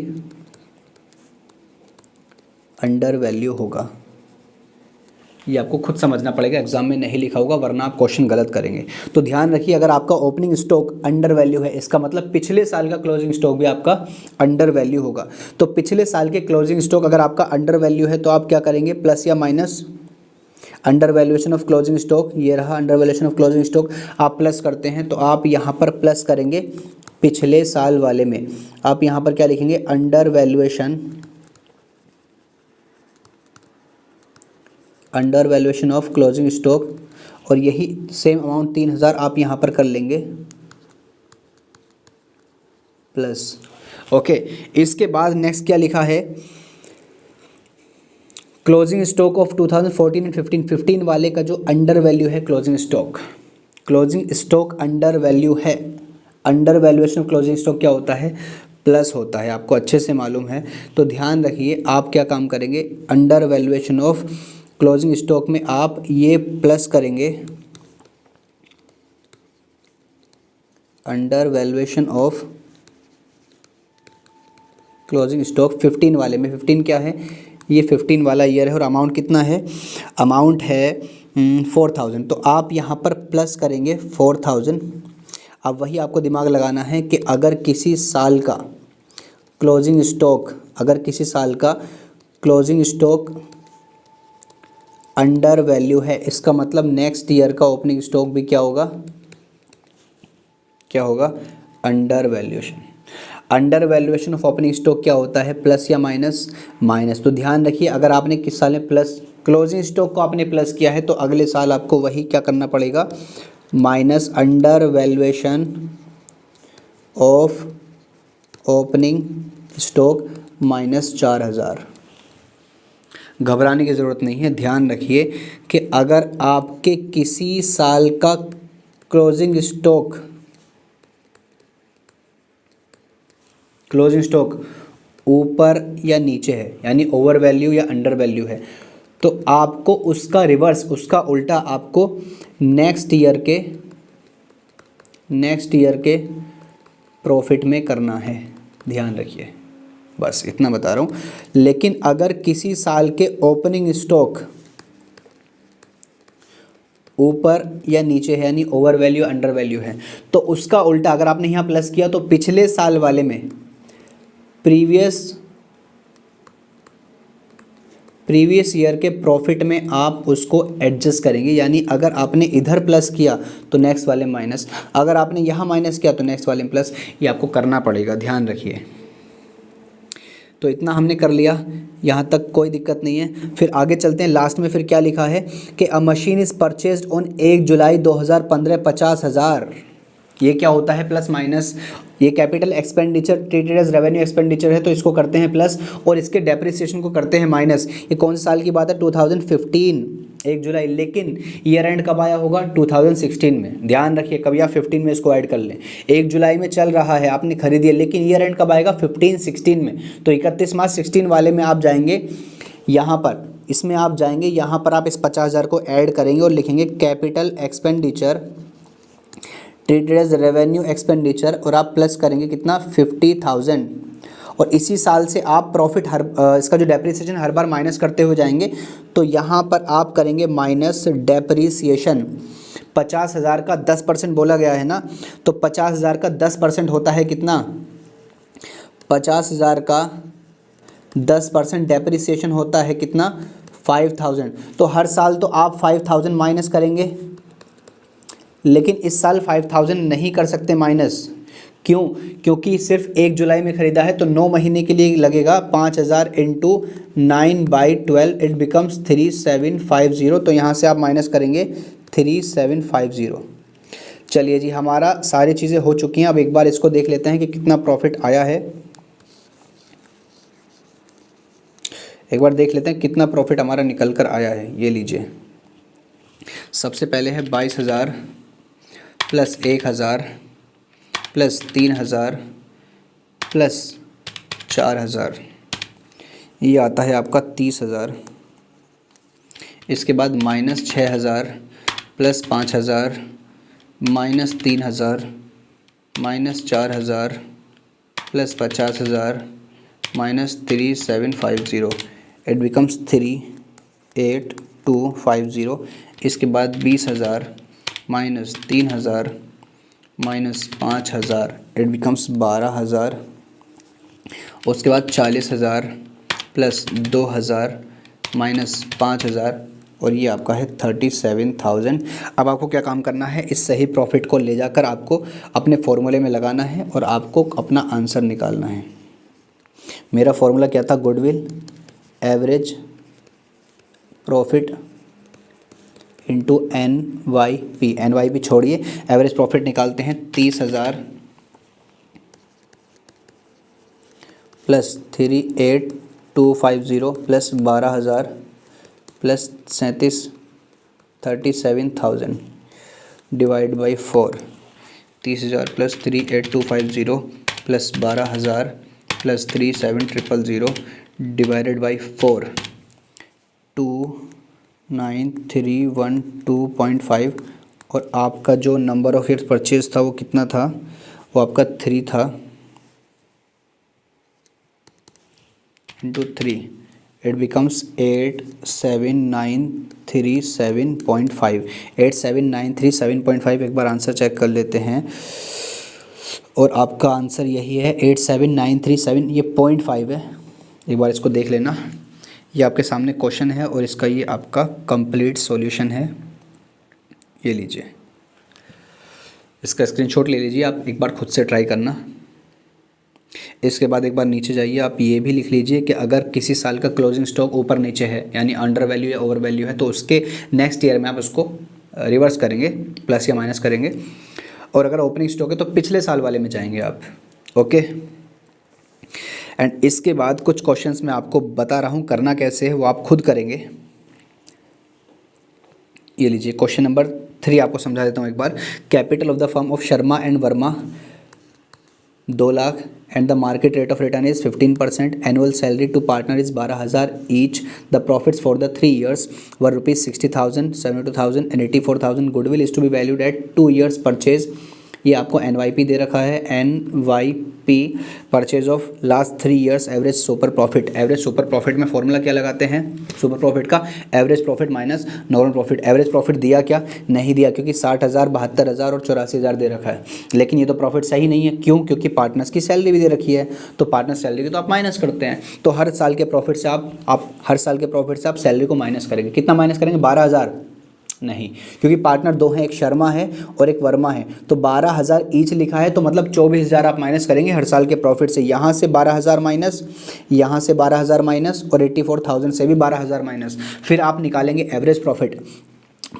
अंडर वैल्यू होगा। ये आपको खुद समझना पड़ेगा, एग्जाम में नहीं लिखा होगा वरना आप क्वेश्चन गलत करेंगे। तो ध्यान रखिए, अगर आपका ओपनिंग स्टॉक अंडर वैल्यू है इसका मतलब पिछले साल का क्लोजिंग स्टॉक भी आपका अंडर वैल्यू होगा। तो पिछले साल के क्लोजिंग स्टॉक अगर आपका अंडर वैल्यू है तो आप क्या करेंगे, प्लस या minus under valuation of closing stock. ये रहा under valuation of closing stock, आप प्लस करते हैं तो आप यहाँ पर प्लस करेंगे पिछले साल वाले में। आप यहाँ पर क्या लिखेंगे, under valuation of closing stock और यही सेम अमाउंट 3,000 आप यहाँ पर कर लेंगे प्लस। ओके, इसके बाद नेक्स्ट क्या लिखा है, क्लोजिंग स्टॉक ऑफ 2014 एंड 15 वाले का जो अंडर वैल्यू है क्लोजिंग स्टॉक अंडर वैल्यू है। Under valuation of closing stock क्या होता है, प्लस होता है, आपको अच्छे से मालूम है। तो ध्यान रखिए, आप क्या काम करेंगे, under valuation of closing stock में आप ये प्लस करेंगे under valuation of closing stock 15 वाले में। 15 क्या है, ये 15 वाला ईयर है और अमाउंट कितना है, अमाउंट है 4000। तो आप यहाँ पर प्लस करेंगे 4000। अब वही आपको दिमाग लगाना है कि अगर किसी साल का क्लोजिंग स्टॉक, अगर किसी साल का क्लोजिंग स्टॉक अंडर वैल्यू है, इसका मतलब नेक्स्ट ईयर का ओपनिंग स्टॉक भी क्या होगा, क्या होगा, under valuation. Under valuation of opening stock क्या होता है, प्लस या माइनस, माइनस। तो ध्यान रखिए, अगर आपने किस साल में प्लस क्लोजिंग स्टॉक को आपने प्लस किया है तो अगले साल आपको वही क्या करना पड़ेगा, minus under valuation of opening stock minus 4000। घबराने की ज़रूरत नहीं है, ध्यान रखिए कि अगर आपके किसी साल का क्लोजिंग स्टॉक ऊपर या नीचे है, यानी ओवर वैल्यू या अंडर वैल्यू है, तो आपको उसका रिवर्स, उसका उल्टा आपको नेक्स्ट ईयर के प्रॉफिट में करना है। ध्यान रखिए, बस इतना बता रहा हूँ। लेकिन अगर किसी साल के ओपनिंग स्टॉक ऊपर या नीचे है, यानी ओवर वैल्यू अंडर वैल्यू है, तो उसका उल्टा अगर आपने यहाँ प्लस किया तो पिछले साल वाले में प्रीवियस ईयर के प्रॉफिट में आप उसको एडजस्ट करेंगे। यानी अगर आपने इधर प्लस किया तो नेक्स्ट वाले माइनस, अगर आपने यहाँ माइनस किया तो नेक्स्ट वाले में प्लस, ये आपको करना पड़ेगा, ध्यान रखिए। तो इतना हमने कर लिया, यहाँ तक कोई दिक्कत नहीं है। फिर आगे चलते हैं, लास्ट में फिर क्या लिखा है कि a machine is purchased on 1 July 2015 50,000। ये क्या होता है, प्लस माइनस। ये capital expenditure treated as revenue expenditure है तो इसको करते हैं प्लस और इसके डेप्रिसिएशन को करते हैं माइनस। ये कौन से साल की बात है, 2015 1 जुलाई। लेकिन ईयर एंड कब आया होगा, 2016 में। ध्यान रखिए, कभी आप 15 में इसको ऐड कर लें। 1 जुलाई में चल रहा है, आपने खरीदी है, लेकिन ईयर एंड कब आएगा, 15-16 में। तो 31 मार्च 16 वाले में आप जाएंगे, यहाँ पर इसमें आप जाएंगे, यहाँ पर आप इस 50,000 को ऐड करेंगे और लिखेंगे capital expenditure treated as revenue expenditure, और आप प्लस करेंगे कितना, 50,000। और इसी साल से आप प्रॉफिट इसका जो डेप्रिसिएशन हर बार माइनस करते हुए जाएंगे। तो यहाँ पर आप करेंगे माइनस डेप्रिसिएशन। 50,000 का 10% बोला गया है ना, तो 50,000 का 10% होता है कितना, 50,000 का 10% डेप्रिसिएशन होता है कितना, 5,000। तो हर साल तो आप 5,000 माइनस करेंगे, लेकिन इस साल 5,000 नहीं कर सकते माइनस। क्यों, क्योंकि सिर्फ 1 जुलाई में ख़रीदा है तो 9 महीने के लिए लगेगा। 5,000 × 9/12 इट बिकम्स 3750। तो यहाँ से आप माइनस करेंगे 3750। चलिए जी, हमारा सारी चीज़ें हो चुकी हैं। अब एक बार इसको देख लेते हैं कि कितना प्रॉफिट आया है। एक बार देख लेते हैं कितना प्रॉफिट हमारा निकल कर आया है। ये लीजिए, सबसे पहले है 22,000 प्लस 1,000 प्लस 3,000 प्लस 4,000, ये आता है आपका 30,000। इसके बाद minus 6,000 plus 5,000 minus 3,000 minus 4,000 plus 50,000 minus 3750, it becomes 38,250। इसके बाद 20,000 माइनस 3,000 माइनस 5,000, इट बिकम्स 12,000। उसके बाद 40,000 प्लस 2,000 माइनस 5,000, और ये आपका है 37,000। अब आपको क्या काम करना है, इस सही प्रॉफिट को ले जाकर आपको अपने फॉर्मूले में लगाना है और आपको अपना आंसर निकालना है। मेरा फॉर्मूला क्या था, goodwill average profit into NYP। NYP छोड़िए, एवरेज प्रॉफिट निकालते हैं। 30,000 plus 38,250 plus 12,000 plus 37,000 divide by 4। 30,000 plus 38,250 plus 12,000 plus 37,000 divided by 4। 2,9,312.5। और आपका जो नंबर ऑफ ईयर्स परचेज था वो कितना था, वो आपका 3 था, इंटू 3 इट बिकम्स 8793.7.5, 8793.7.5। एक बार आंसर चेक कर लेते हैं और आपका आंसर यही है 87,937, ये 0.5 है। एक बार इसको देख लेना, ये आपके सामने क्वेश्चन है और इसका ये आपका कंप्लीट सॉल्यूशन है। ये लीजिए, इसका स्क्रीनशॉट ले लीजिए, आप एक बार खुद से ट्राई करना। इसके बाद एक बार नीचे जाइए, आप ये भी लिख लीजिए कि अगर किसी साल का क्लोजिंग स्टॉक ऊपर नीचे है, यानी अंडर वैल्यू या ओवर वैल्यू है, तो उसके नेक्स्ट ईयर में आप उसको रिवर्स करेंगे, प्लस या माइनस करेंगे। और अगर ओपनिंग स्टॉक है तो पिछले साल वाले में जाएंगे आप। ओके, एंड इसके बाद कुछ क्वेश्चंस मैं आपको बता रहा हूँ, करना कैसे है वो आप खुद करेंगे। ये लीजिए, क्वेश्चन नंबर 3 आपको समझा देता हूँ एक बार। Capital of the firm of Sharma and Verma 2 lakh and the market rate of return is 15%, annual salary to partner is 12,000 each, the profits for the 3 years were ₹60,000, 72,000 and 84,000, goodwill is to be valued at 2 years purchase. ये आपको NYP दे रखा है, NYP purchase of last 3 years average super profit. Average super profit में formula क्या लगाते हैं super profit का? Average profit minus normal profit. Average profit दिया क्या? नहीं दिया, क्योंकि 60,000, 72,000 और 84,000 दे रखा है। लेकिन ये तो प्रॉफिट सही नहीं है, क्यों? क्योंकि पार्टनर्स की सैलरी भी दे रखी है, तो पार्टनर सैलरी की तो आप माइनस करते हैं। तो हर साल के प्रॉफिट से आप हर साल के प्रॉफिट से आप सैलरी को माइनस करेंगे। कितना माइनस करेंगे? 12,000 नहीं, क्योंकि पार्टनर 2 हैं, एक शर्मा है और एक वर्मा है, तो 12,000 ईच लिखा है, तो मतलब 24,000 आप माइनस करेंगे हर साल के प्रॉफिट से। यहाँ से 12,000 माइनस, यहाँ से 12,000 माइनस और 84,000 से भी 12,000 माइनस। फिर आप निकालेंगे एवरेज प्रॉफिट,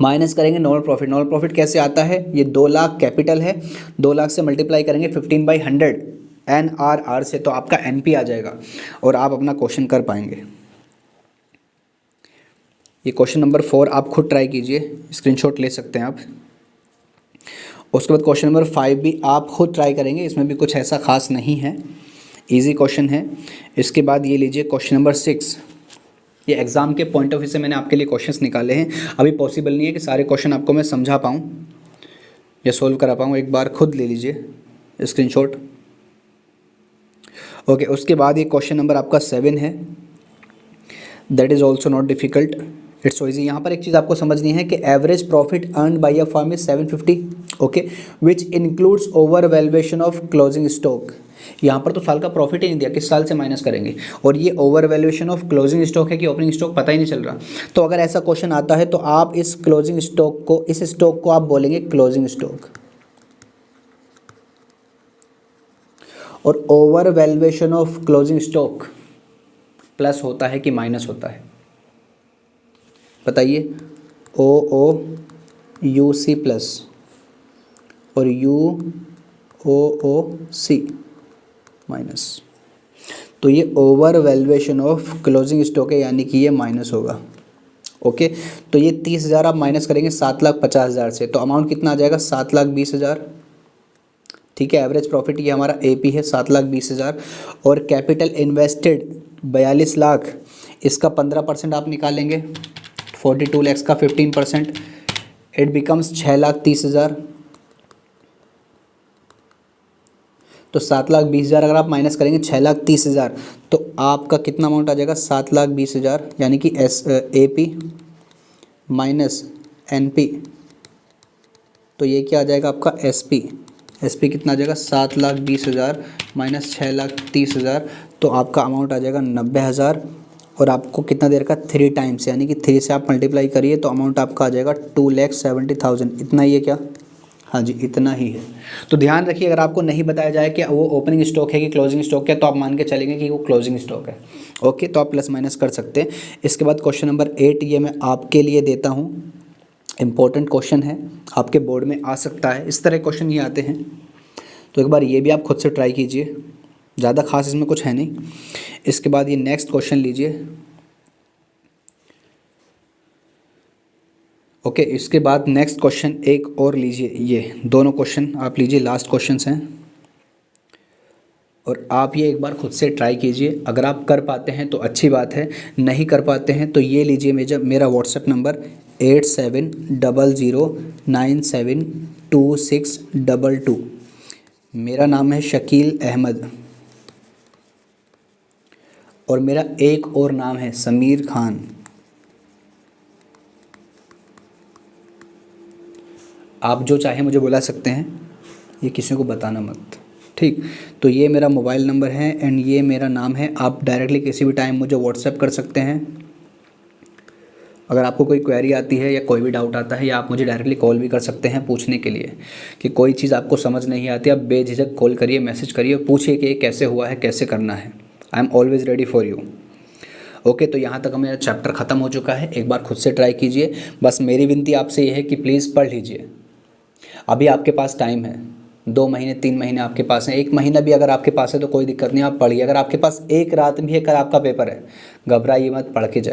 माइनस करेंगे नॉर्मल प्रॉफिट। नॉर्मल प्रॉफिट कैसे आता है? ये 2 लाख कैपिटल है, 2 लाख से मल्टीप्लाई करेंगे 15/100 NRR से, तो आपका NP आ जाएगा और आप अपना क्वेश्चन कर पाएंगे। ये क्वेश्चन नंबर 4 आप खुद ट्राई कीजिए, स्क्रीनशॉट ले सकते हैं आप। उसके बाद क्वेश्चन नंबर 5 भी आप खुद ट्राई करेंगे, इसमें भी कुछ ऐसा खास नहीं है, इजी क्वेश्चन है। इसके बाद ये लीजिए क्वेश्चन नंबर 6, ये एग्ज़ाम के पॉइंट ऑफ व्यू से मैंने आपके लिए क्वेश्चंस निकाले हैं। अभी पॉसिबल नहीं है कि सारे क्वेश्चन आपको मैं समझा पाऊँ या सोल्व करा पाऊँ, एक बार खुद ले लीजिए स्क्रीनशॉट। ओके, उसके बाद ये क्वेश्चन नंबर आपका 7 है, that is also not difficult, it's so easy. यहाँ पर एक चीज़ आपको समझनी है कि average profit earn by a firm is 750, okay, which includes over valuation of closing stock. यहाँ पर तो साल का प्रॉफिट ही नहीं दिया, किस साल से माइनस करेंगे? और ये over valuation of closing stock है कि ओपनिंग स्टॉक, पता ही नहीं चल रहा। तो अगर ऐसा क्वेश्चन आता है तो आप इस क्लोजिंग स्टॉक को, इस स्टॉक को आप बोलेंगे क्लोजिंग स्टॉक, और over valuation of closing stock plus होता है कि माइनस होता है? बताइए। OOUC प्लस और UOOC माइनस, तो ये over valuation of closing stock है, यानी कि ये माइनस होगा। ओके, तो ये 30,000 आप माइनस करेंगे 7,50,000 से, तो अमाउंट कितना आ जाएगा? 7,20,000। ठीक है, एवरेज प्रॉफिट ये हमारा AP है 7,20,000, और कैपिटल इन्वेस्टेड 42 लाख, इसका 15% आप निकालेंगे, 42 लाख का 15%, इट बिकम्स 6,30,000। तो 7,20,000 अगर आप माइनस करेंगे 6,30,000, तो आपका कितना अमाउंट आ जाएगा? 7,20,000, यानी कि AP माइनस NP, तो ये क्या आ जाएगा आपका? SP कितना आ जाएगा? 7,20,000 माइनस 6,30,000, तो आपका अमाउंट आ जाएगा 90,000। और आपको कितना दे रखा? 3 टाइम्स, यानी कि 3 से आप मल्टीप्लाई करिए तो अमाउंट आपका आ जाएगा 2,70,000। इतना ही है क्या? हाँ जी, इतना ही है। तो ध्यान रखिए, अगर आपको नहीं बताया जाए कि वो ओपनिंग स्टॉक है कि क्लोजिंग स्टॉक है, तो आप मान के चलेंगे कि वो क्लोजिंग स्टॉक है। ओके, तो आप प्लस माइनस कर सकते हैं। इसके बाद क्वेश्चन नंबर 8 ये मैं आपके लिए देता हूँ, इम्पोर्टेंट क्वेश्चन है, आपके बोर्ड में आ सकता है, इस तरह क्वेश्चन ही आते हैं। तो एक बार ये भी आप खुद से ट्राई कीजिए, ज़्यादा खास इसमें कुछ है नहीं। इसके बाद ये नेक्स्ट क्वेश्चन लीजिए। ओके, इसके बाद नेक्स्ट क्वेश्चन एक और लीजिए, ये दोनों क्वेश्चन आप लीजिए, लास्ट क्वेश्चंस हैं, और आप ये एक बार खुद से ट्राई कीजिए। अगर आप कर पाते हैं तो अच्छी बात है, नहीं कर पाते हैं तो ये लीजिए मेरा व्हाट्सएप नंबर 8700972622। मेरा नाम है शकील अहमद, और मेरा एक और नाम है समीर खान। आप जो चाहे मुझे बुला सकते हैं, ये किसी को बताना मत, ठीक। तो ये मेरा मोबाइल नंबर है एंड ये मेरा नाम है। आप डायरेक्टली किसी भी टाइम मुझे व्हाट्सएप कर सकते हैं अगर आपको कोई क्वेरी आती है या कोई भी डाउट आता है, या आप मुझे डायरेक्टली कॉल भी कर सकते हैं पूछने के लिए कि कोई चीज़ आपको समझ नहीं आती। आप बेझिझक कॉल करिए, मैसेज करिए, पूछिए कि ये कैसे हुआ है, कैसे करना है। I am always ready for you. Okay, तो यहाँ तक मेरा चैप्टर ख़त्म हो चुका है। एक बार खुद से ट्राई कीजिए। बस मेरी विनती आपसे ये है कि प्लीज़ पढ़ लीजिए। अभी आपके पास टाइम है, 2 महीने 3 महीने आपके पास हैं, 1 महीना भी अगर आपके पास है तो कोई दिक्कत नहीं, आप पढ़िए। अगर आपके पास एक रात भी है, कल आपका पेपर है, घबराइए मत, पढ़ के जाइए।